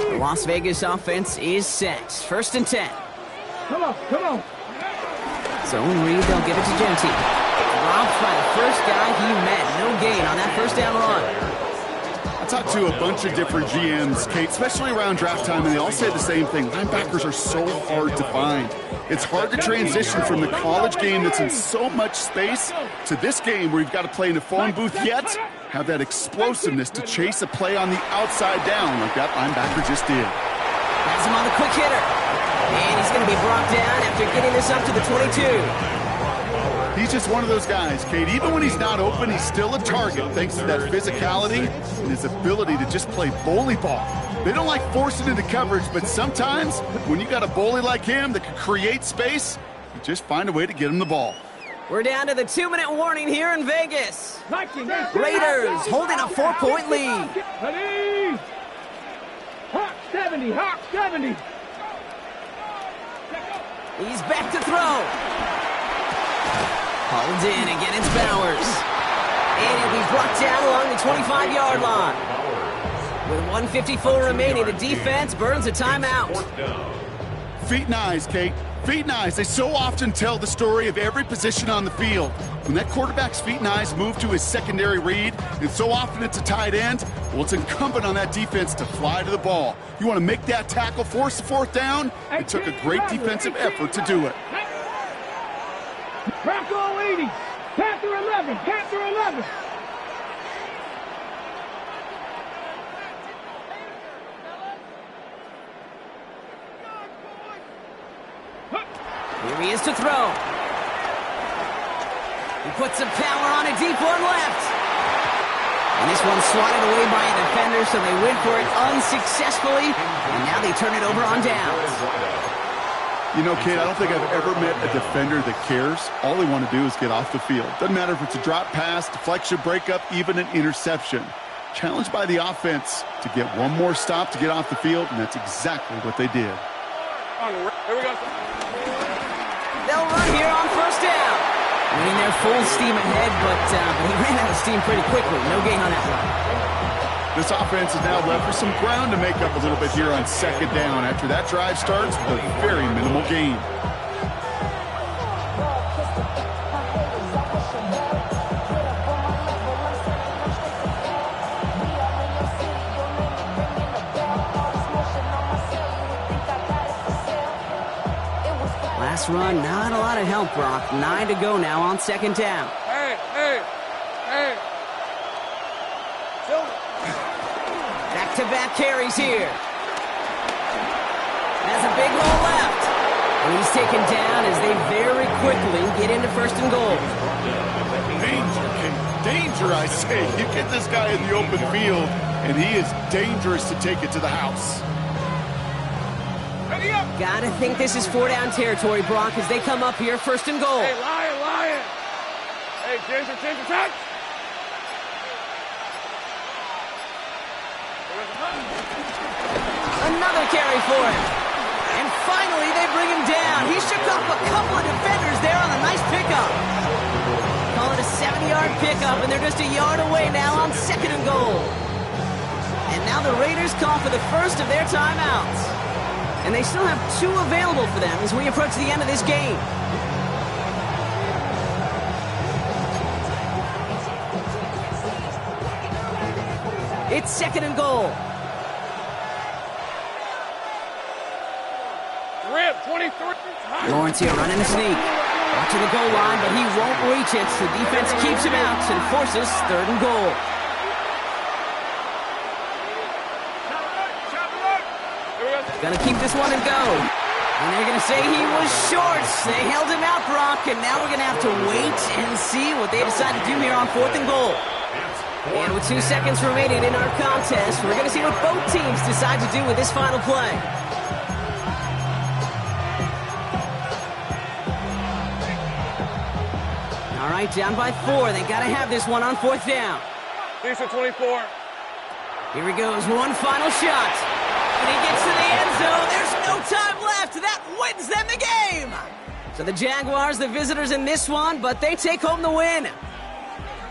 The Las Vegas offense is set. 1st and 10. Come on. Zone read, they'll give it to Genty. Dropped by the first guy he met. No gain on that first down run. I talked to a bunch of different GMs, Kate, especially around draft time, and they all say the same thing. Linebackers are so hard to find. It's hard to transition from the college game that's in so much space to this game where you've got to play in a phone booth, yet have that explosiveness to chase a play on the outside down like that linebacker just did. Has him on the quick hitter. And he's going to be brought down after getting this up to the 22. He's just one of those guys, Kate. Even when he's not open, he's still a target thanks to that physicality and his ability to just play bully ball. They don't like forcing into coverage, but sometimes when you got a bully like him that can create space, you just find a way to get him the ball. We're down to the 2-minute warning here in Vegas. 19, Raiders holding a 4-point lead. Ready? Hawk 70. He's back to throw. Hauled in again, it's Bowers. And he'll be brought down along the 25-yard line. With 1:54 remaining, the defense burns a timeout. Feet and eyes, Kate. Feet and eyes. They so often tell the story of every position on the field. When that quarterback's feet and eyes move to his secondary read, and so often it's a tight end, well, it's incumbent on that defense to fly to the ball. You want to make that tackle, force the fourth down? It took a great defensive effort to do it. Bronco 80. Panther 11. Here he is to throw. He puts some power on a deep one left. And this one's swatted away by a defender, so they went for it unsuccessfully. And now they turn it over on downs. You know, Kate, I don't think I've ever met a defender that cares. All they want to do is get off the field. Doesn't matter if it's a drop pass, deflection, breakup, even an interception. Challenged by the offense to get one more stop to get off the field, and that's exactly what they did. Here we go. They'll run here on first down. Winning their full steam ahead, but he ran out of steam pretty quickly. No gain on that one. This offense is now left with some ground to make up a little bit here on second down after that drive starts with a very minimal gain. Last run, not a lot of help, Brock. 9 to go now on second down. Hey. Back-to-back carries here. Has a big hole left. And he's taken down as they very quickly get into first and goal. Danger, Kate. Danger, I say. You get this guy in the open field, and he is dangerous to take it to the house. Ready up. Gotta think this is 4-down territory, Brock, as they come up here first and goal. Hey, Lion. Hey, Ginger, touch. Another carry for him. And finally, they bring him down. He shook off a couple of defenders there on a nice pickup. Call it a 7-yard pickup, and they're just a yard away now on second and goal. And now the Raiders call for the first of their timeouts. And they still have 2 available for them as we approach the end of this game. It's second and goal. Lawrence here running the sneak. Watching the goal line, but he won't reach it. The defense keeps him out and forces 3rd and goal. Gonna keep this one and go. And they're gonna say he was short. They held him out, Brock, and now we're gonna have to wait and see what they decide to do here on 4th and goal. And with 2 seconds remaining in our contest, we're gonna see what both teams decide to do with this final play. All right, down by 4. They gotta have this one on 4th down. Lisa 24. Here he goes, one final shot. And he gets to the end zone. There's no time left. That wins them the game. So the Jaguars, the visitors in this one, but they take home the win.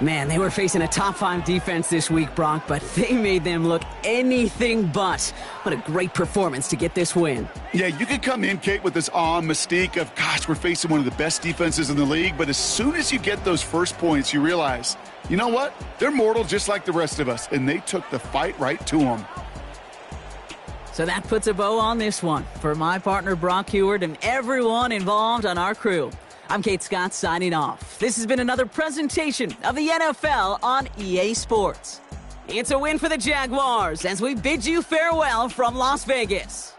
Man, they were facing a top 5 defense this week, Brock, but they made them look anything but. What a great performance to get this win. Yeah, you could come in, Kate, with this awe and mystique of, gosh, we're facing one of the best defenses in the league, but as soon as you get those first points, you realize, you know what? They're mortal just like the rest of us, and they took the fight right to them. So that puts a bow on this one. For my partner, Brock Huard, and everyone involved on our crew, I'm Kate Scott signing off. This has been another presentation of the NFL on EA Sports. It's a win for the Jaguars as we bid you farewell from Las Vegas.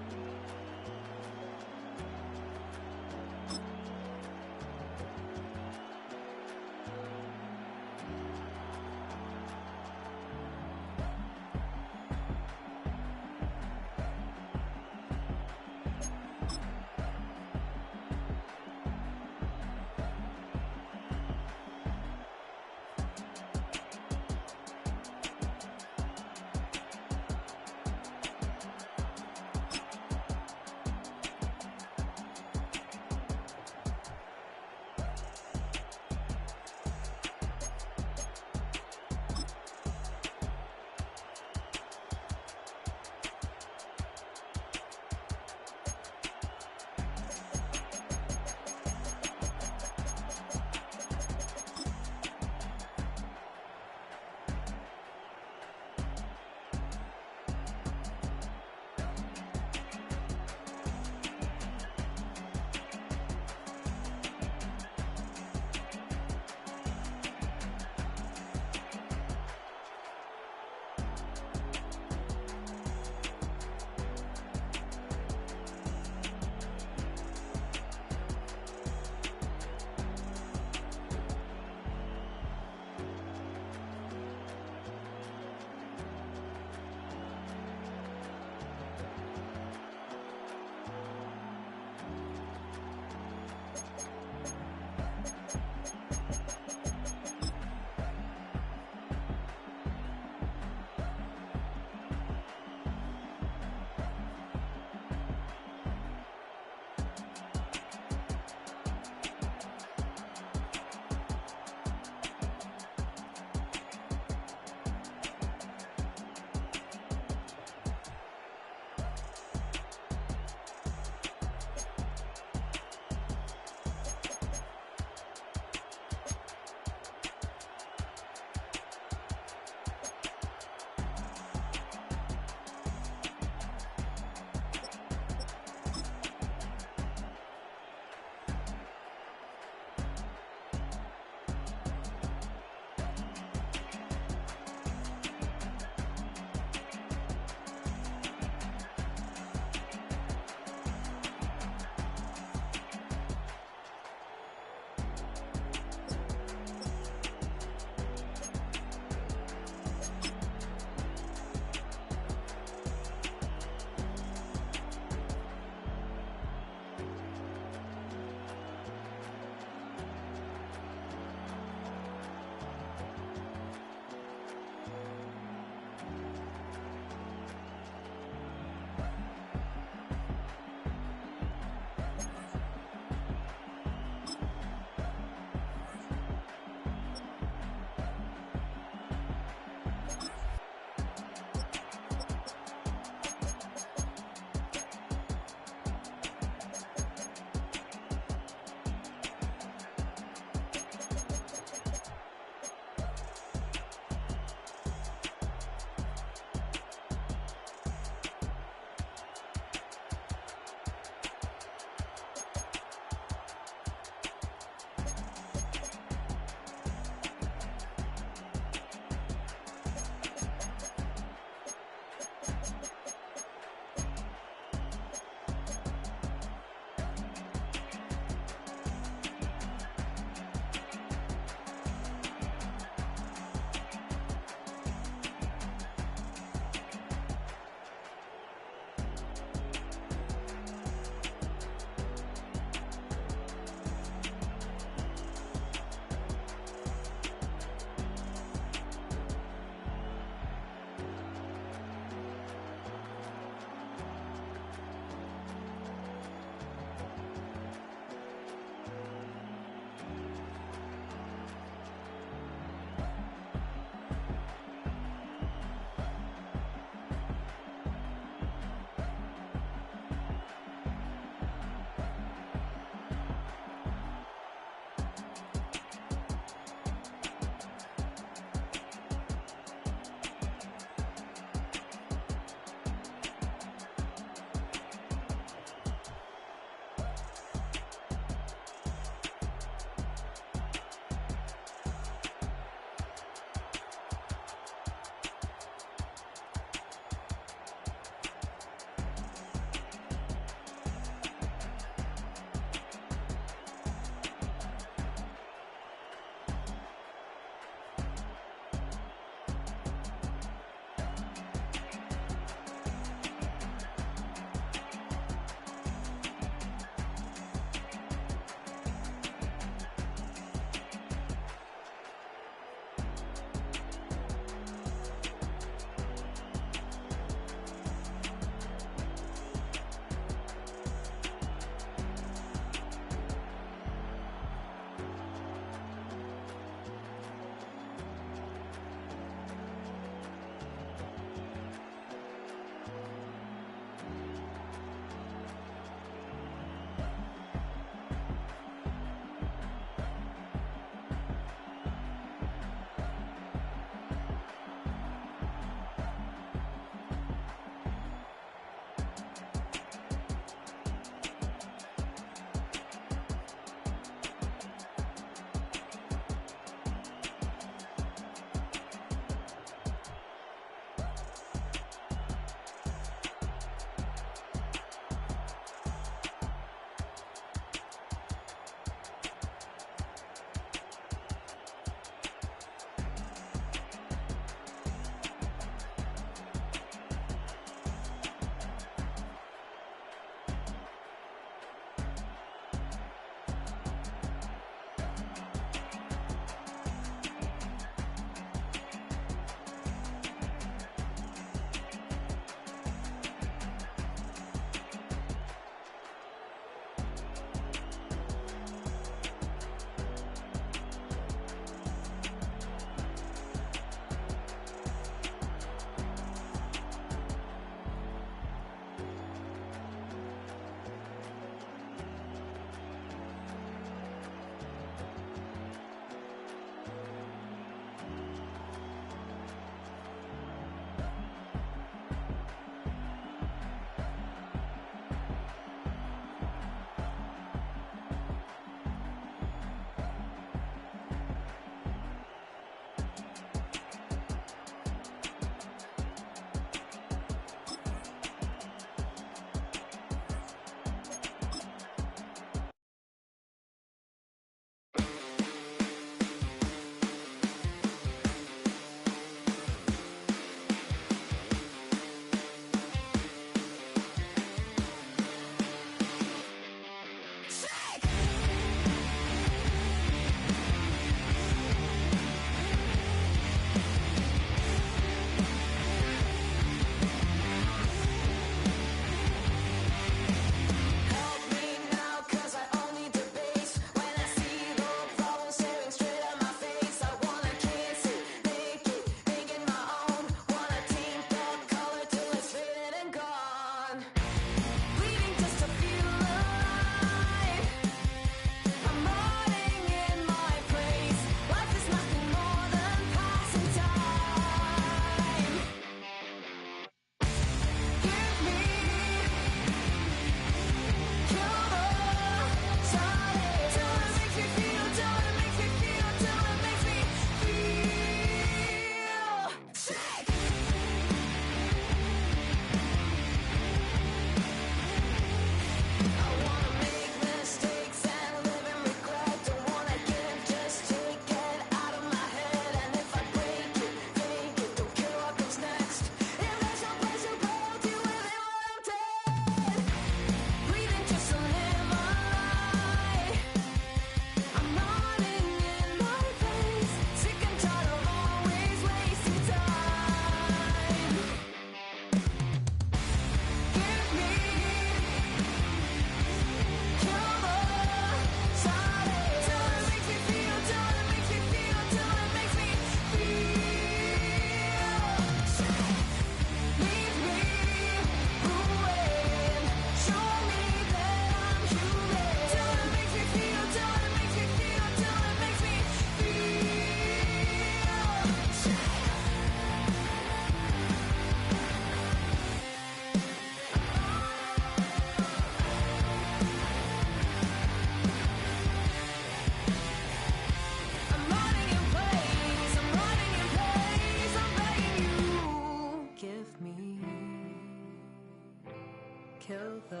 kill them.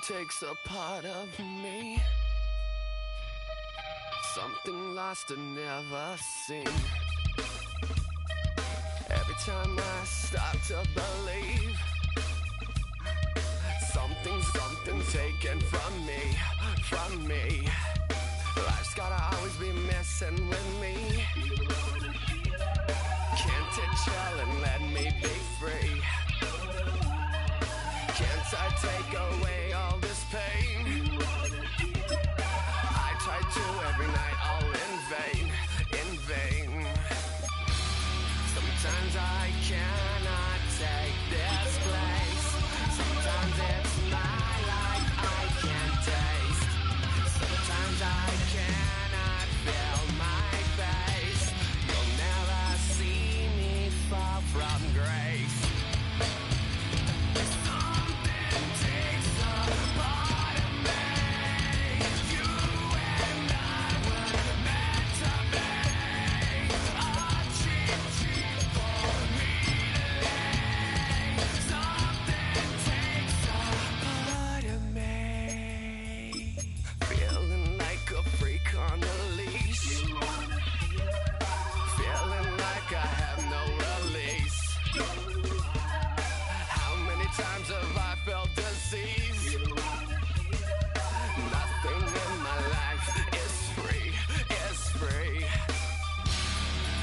Takes a part of me, something lost and never seen. Every time I start to believe, something taken from me. Life's gotta always be messing with me. Can't it chill and let me be free? Can't I take away all this pain? I try to every night, all in vain. Sometimes I cannot take this place. Sometimes it's my life I can't taste. Sometimes I cannot feel my face. You'll never see me fall from grace.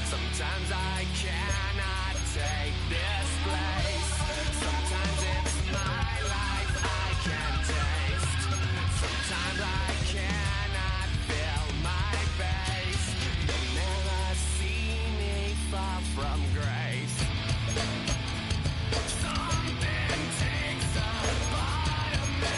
Sometimes I cannot take this place. Sometimes it's my life I can't taste. Sometimes I cannot feel my face. You'll never see me fall from grace. Something takes a part of me.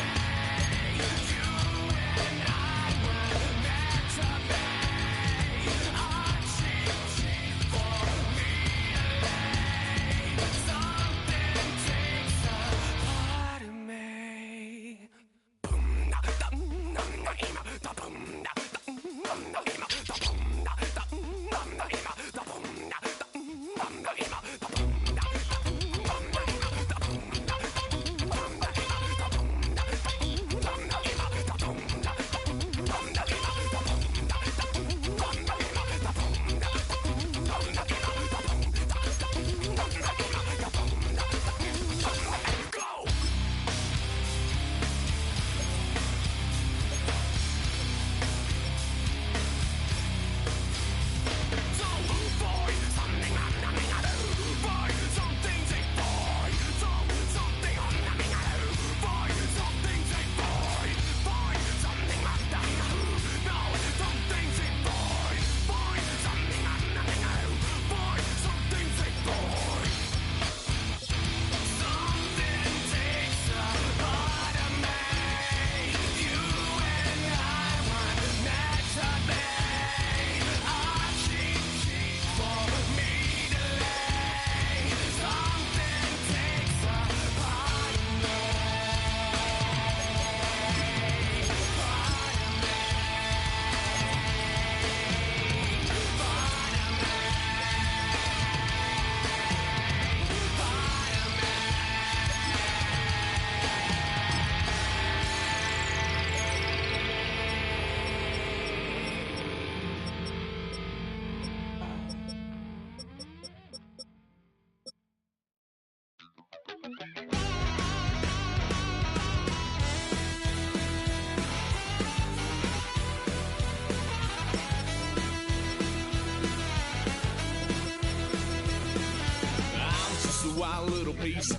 Wild little piece.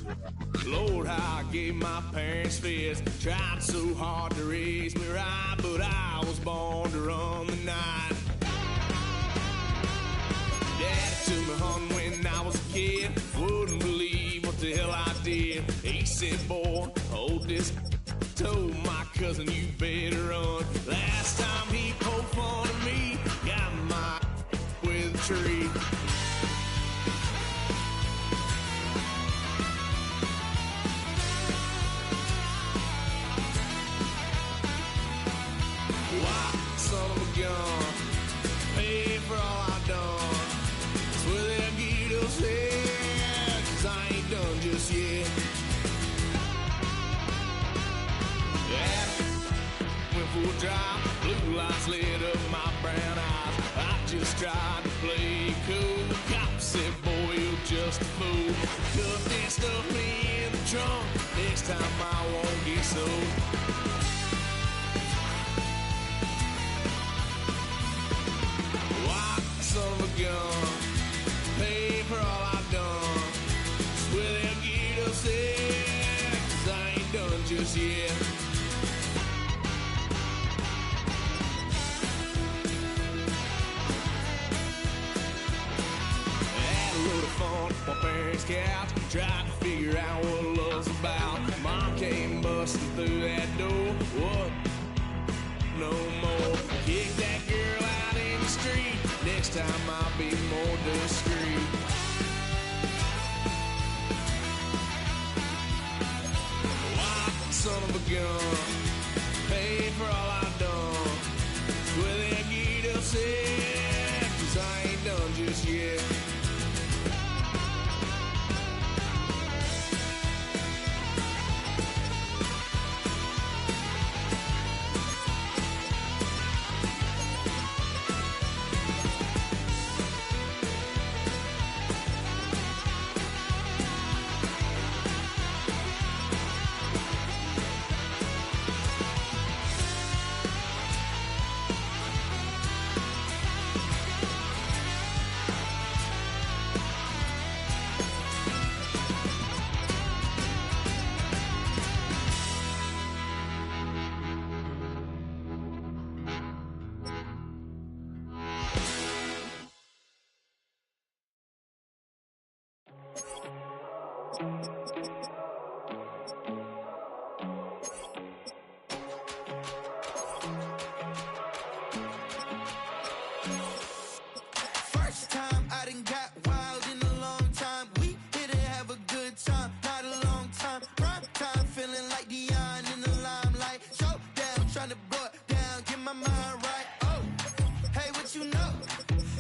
Lord, how I gave my parents fits. Tried so hard to raise me right, but I was born to run the night. Daddy took me home when I was a kid. Wouldn't believe what the hell I did. He said, boy, hold this. Told my cousin, you better run. Last time he poked fun of me, got my with a tree. Son of a gun, pay for all I've done. Swear they'll get us here, 'cause I ain't done just yet. Yeah, went for a drive, blue lights lit up my brown eyes. I just tried to play cool. Cop said, boy, you're just a fool. Cuffed and stuffed me in the trunk. Next time I won't get so. Son of a gun, pay for all I've done. Swear they'll get us there, 'cause I ain't done just yet. Had a load of fun on my parents' couch, tried to figure out what love's about. Mom came busting through that door. What? No more. Kick that girl out in the street. Next time I'll be more discreet. Wild son of a gun, pay for all I've done. Swear they'll get upset, 'cause I ain't done just yet. First time I done got wild in a long time. We didn't have a good time, not a long time. Prime time, feeling like Dion in the limelight. Showdown, trying to blow it down, get my mind right. Oh, hey, what you know?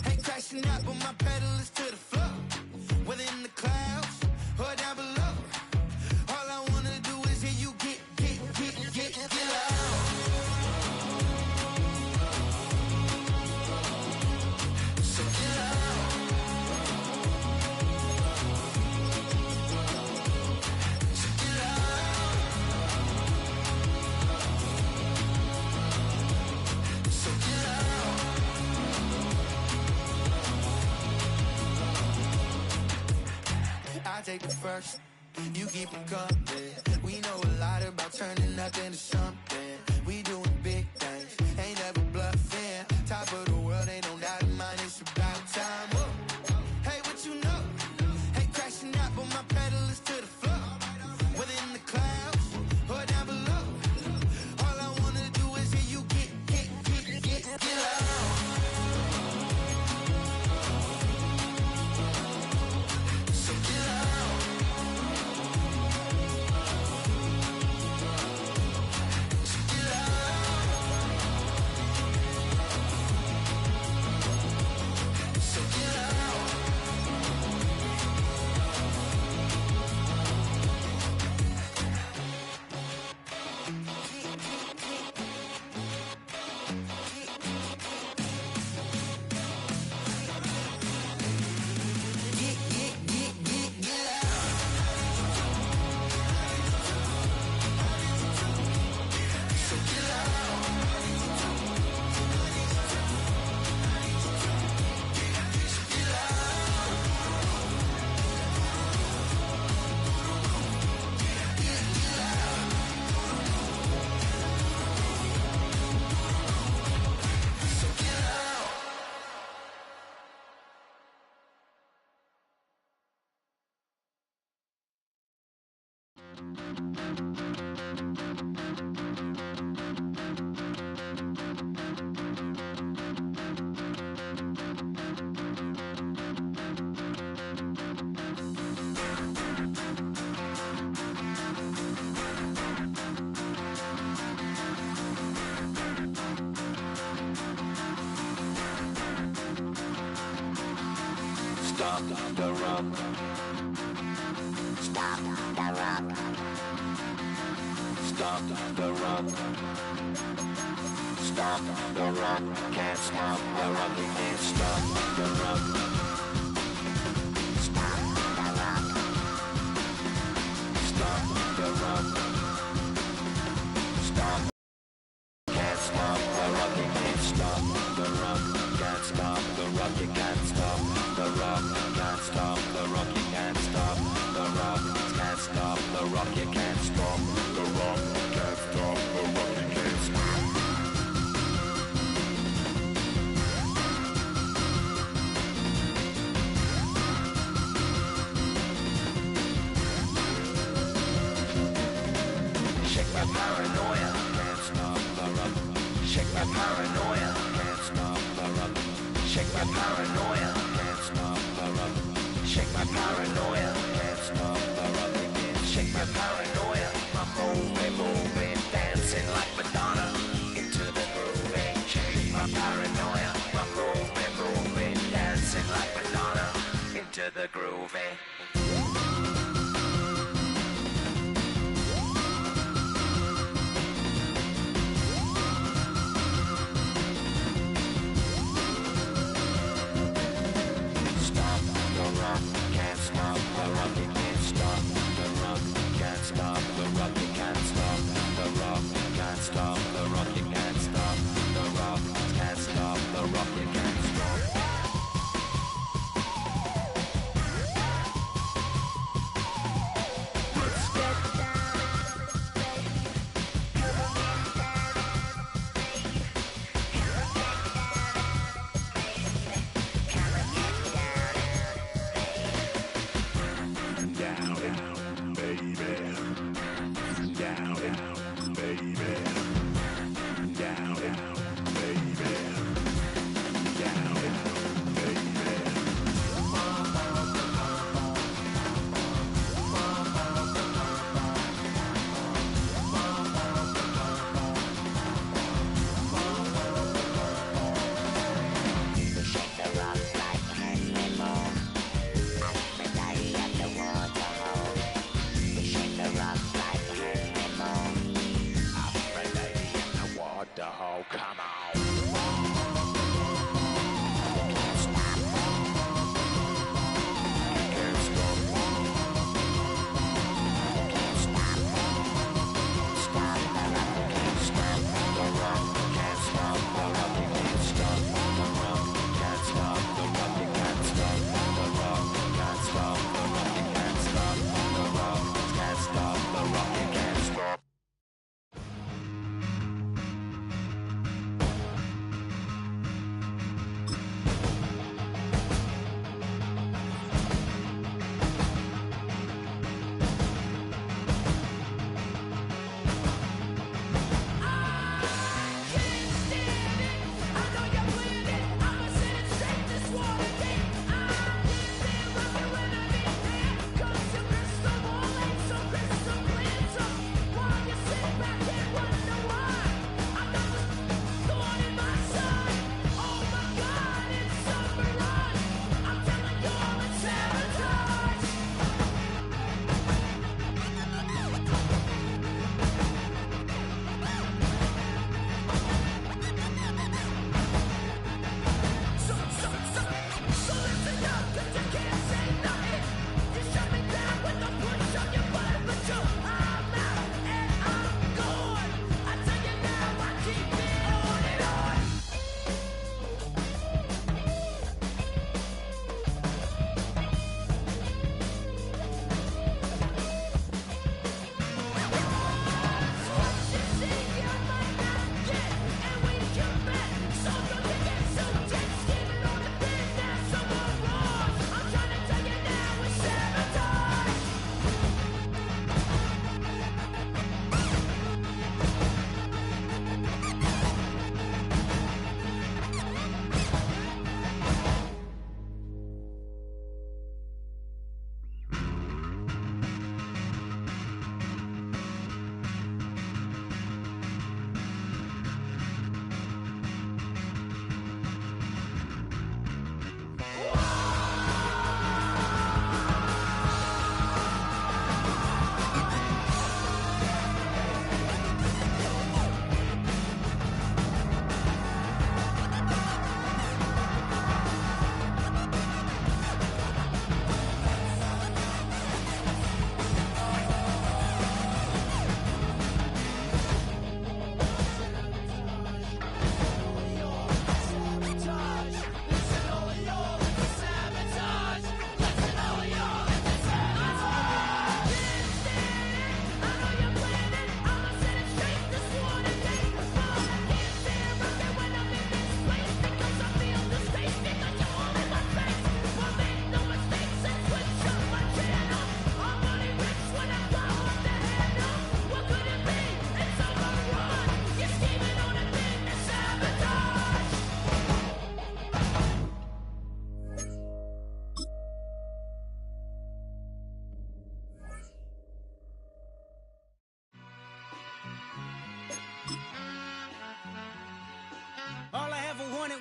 Ain't crashing out, but my pedal is to the floor. Whether in the clouds or down below, all I wanna do is hear you get loud. So get loud. So get loud. So get loud. I take the first, you keep it coming. We know a lot about turning nothing into something. We doing big things, ain't never bluffing. Top of the world, ain't no doubt in mine, it's about time. Whoa. Hey, what you know? Ain't crashing out, but my pedal is to the floor. Whether in the clouds or down below, all I wanna do is hear you get loud. So get loud. So get loud. Stop the rock. Stop the rock. Stop the rock. Stop the rock. Can't stop the rock. You can't stop the rock. Stop the rock. Stop the rock. Stop. Can't stop the rock. You can't stop the rock. Can't stop the rock. You can't stop the rock. Can't stop the rock. You can't stop the rock. Can't stop the rock. You can't stop the rock. Can't stop the rock. You can't stop. Shake my paranoia. Can't stop the rock. Shake my paranoia. Can't stop the rock. Shake my paranoia. Can't stop the rock. Shake my paranoia. Can't stop the rock. Shake my paranoia. I'm moving, dancing like Madonna into the groove. Shake my paranoia. I'm moving, dancing like Madonna into the groove. Stop the rock, can't stop the rock, you can't stop the rock, can't stop the rock, you can't stop the rock, can't stop the rock, you can't stop the rock, can't stop the rock, you can't stop.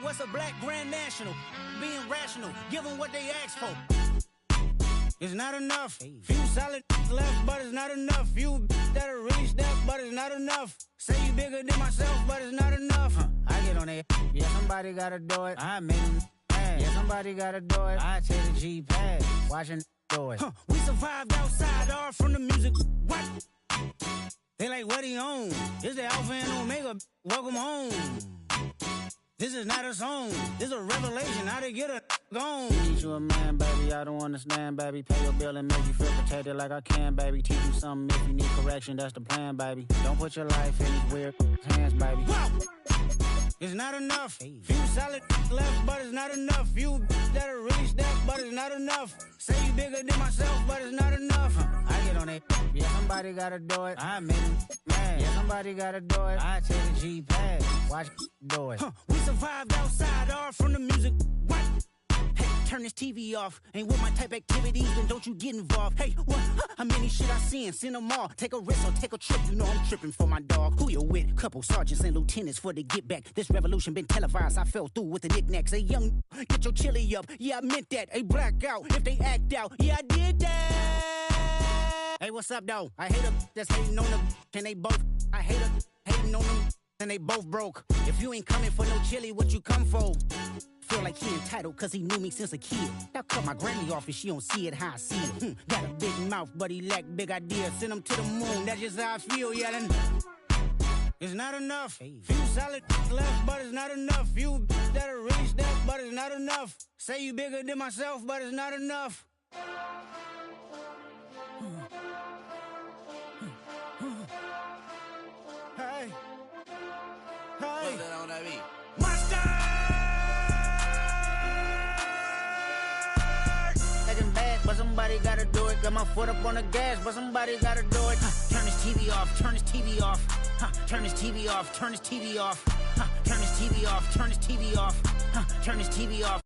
what's a black grand national? Being rational, give them what they ask for. It's not enough. Few solid left, but it's not enough. Few that'll reach that, but it's not enough. Say you bigger than myself, but it's not enough. I get on it. Yeah, somebody gotta do it. I made them mad. Yeah, somebody gotta do it. I take the G-pad. Watching do it. We survived outside, all from the music. What? They like, what he on? This the Alpha and Omega. Welcome home. This is not a song. This is a revelation. How to get a gone. Teach you a man, baby. I don't understand, baby. Pay your bill and make you feel protected like I can, baby. Teach you something if you need correction. That's the plan, baby. Don't put your life in these weird hands, baby. Whoa! It's not enough. Few solid left, but it's not enough. Few that'll reach that, but it's not enough. Say you bigger than myself, but it's not enough. I get on it. Yeah, somebody gotta do it. I made him mad. Yeah, somebody gotta do it. I take the G-pad. Watch do it. We survived outside, all from the music. What? Hey, turn this TV off. Ain't with my type activities, then don't you get involved. Hey, what? How many shit I seen? Send them all. Take a risk or take a trip. You know I'm tripping for my dog. Who you with? Couple sergeants and lieutenants for the get back. This revolution been televised. I fell through with the knickknacks. Hey, young, get your chili up. Yeah, I meant that. Hey, black out if they act out. Yeah, I did that. Hey, what's up, though? I hate a that's hating on the and they both. I hate a hating on them and they both broke. If you ain't coming for no chili, what you come for? Feel like he entitled cause he knew me since a kid. Now cut my granny off if she don't see it how I see it. Got a big mouth, but he lack big ideas. Send him to the moon, that's just how I feel yelling. It's not enough. Few solid left, but it's not enough. Few that'll reach that, but it's not enough. Say you bigger than myself, but it's not enough. Hey. Hey. Mustard! Taking bad, but somebody gotta do it. Got my foot up on the gas, but somebody gotta do it. Turn this TV off, turn this TV off. Turn this TV off, turn this TV off. Turn this TV off, turn this TV off. Turn this TV off.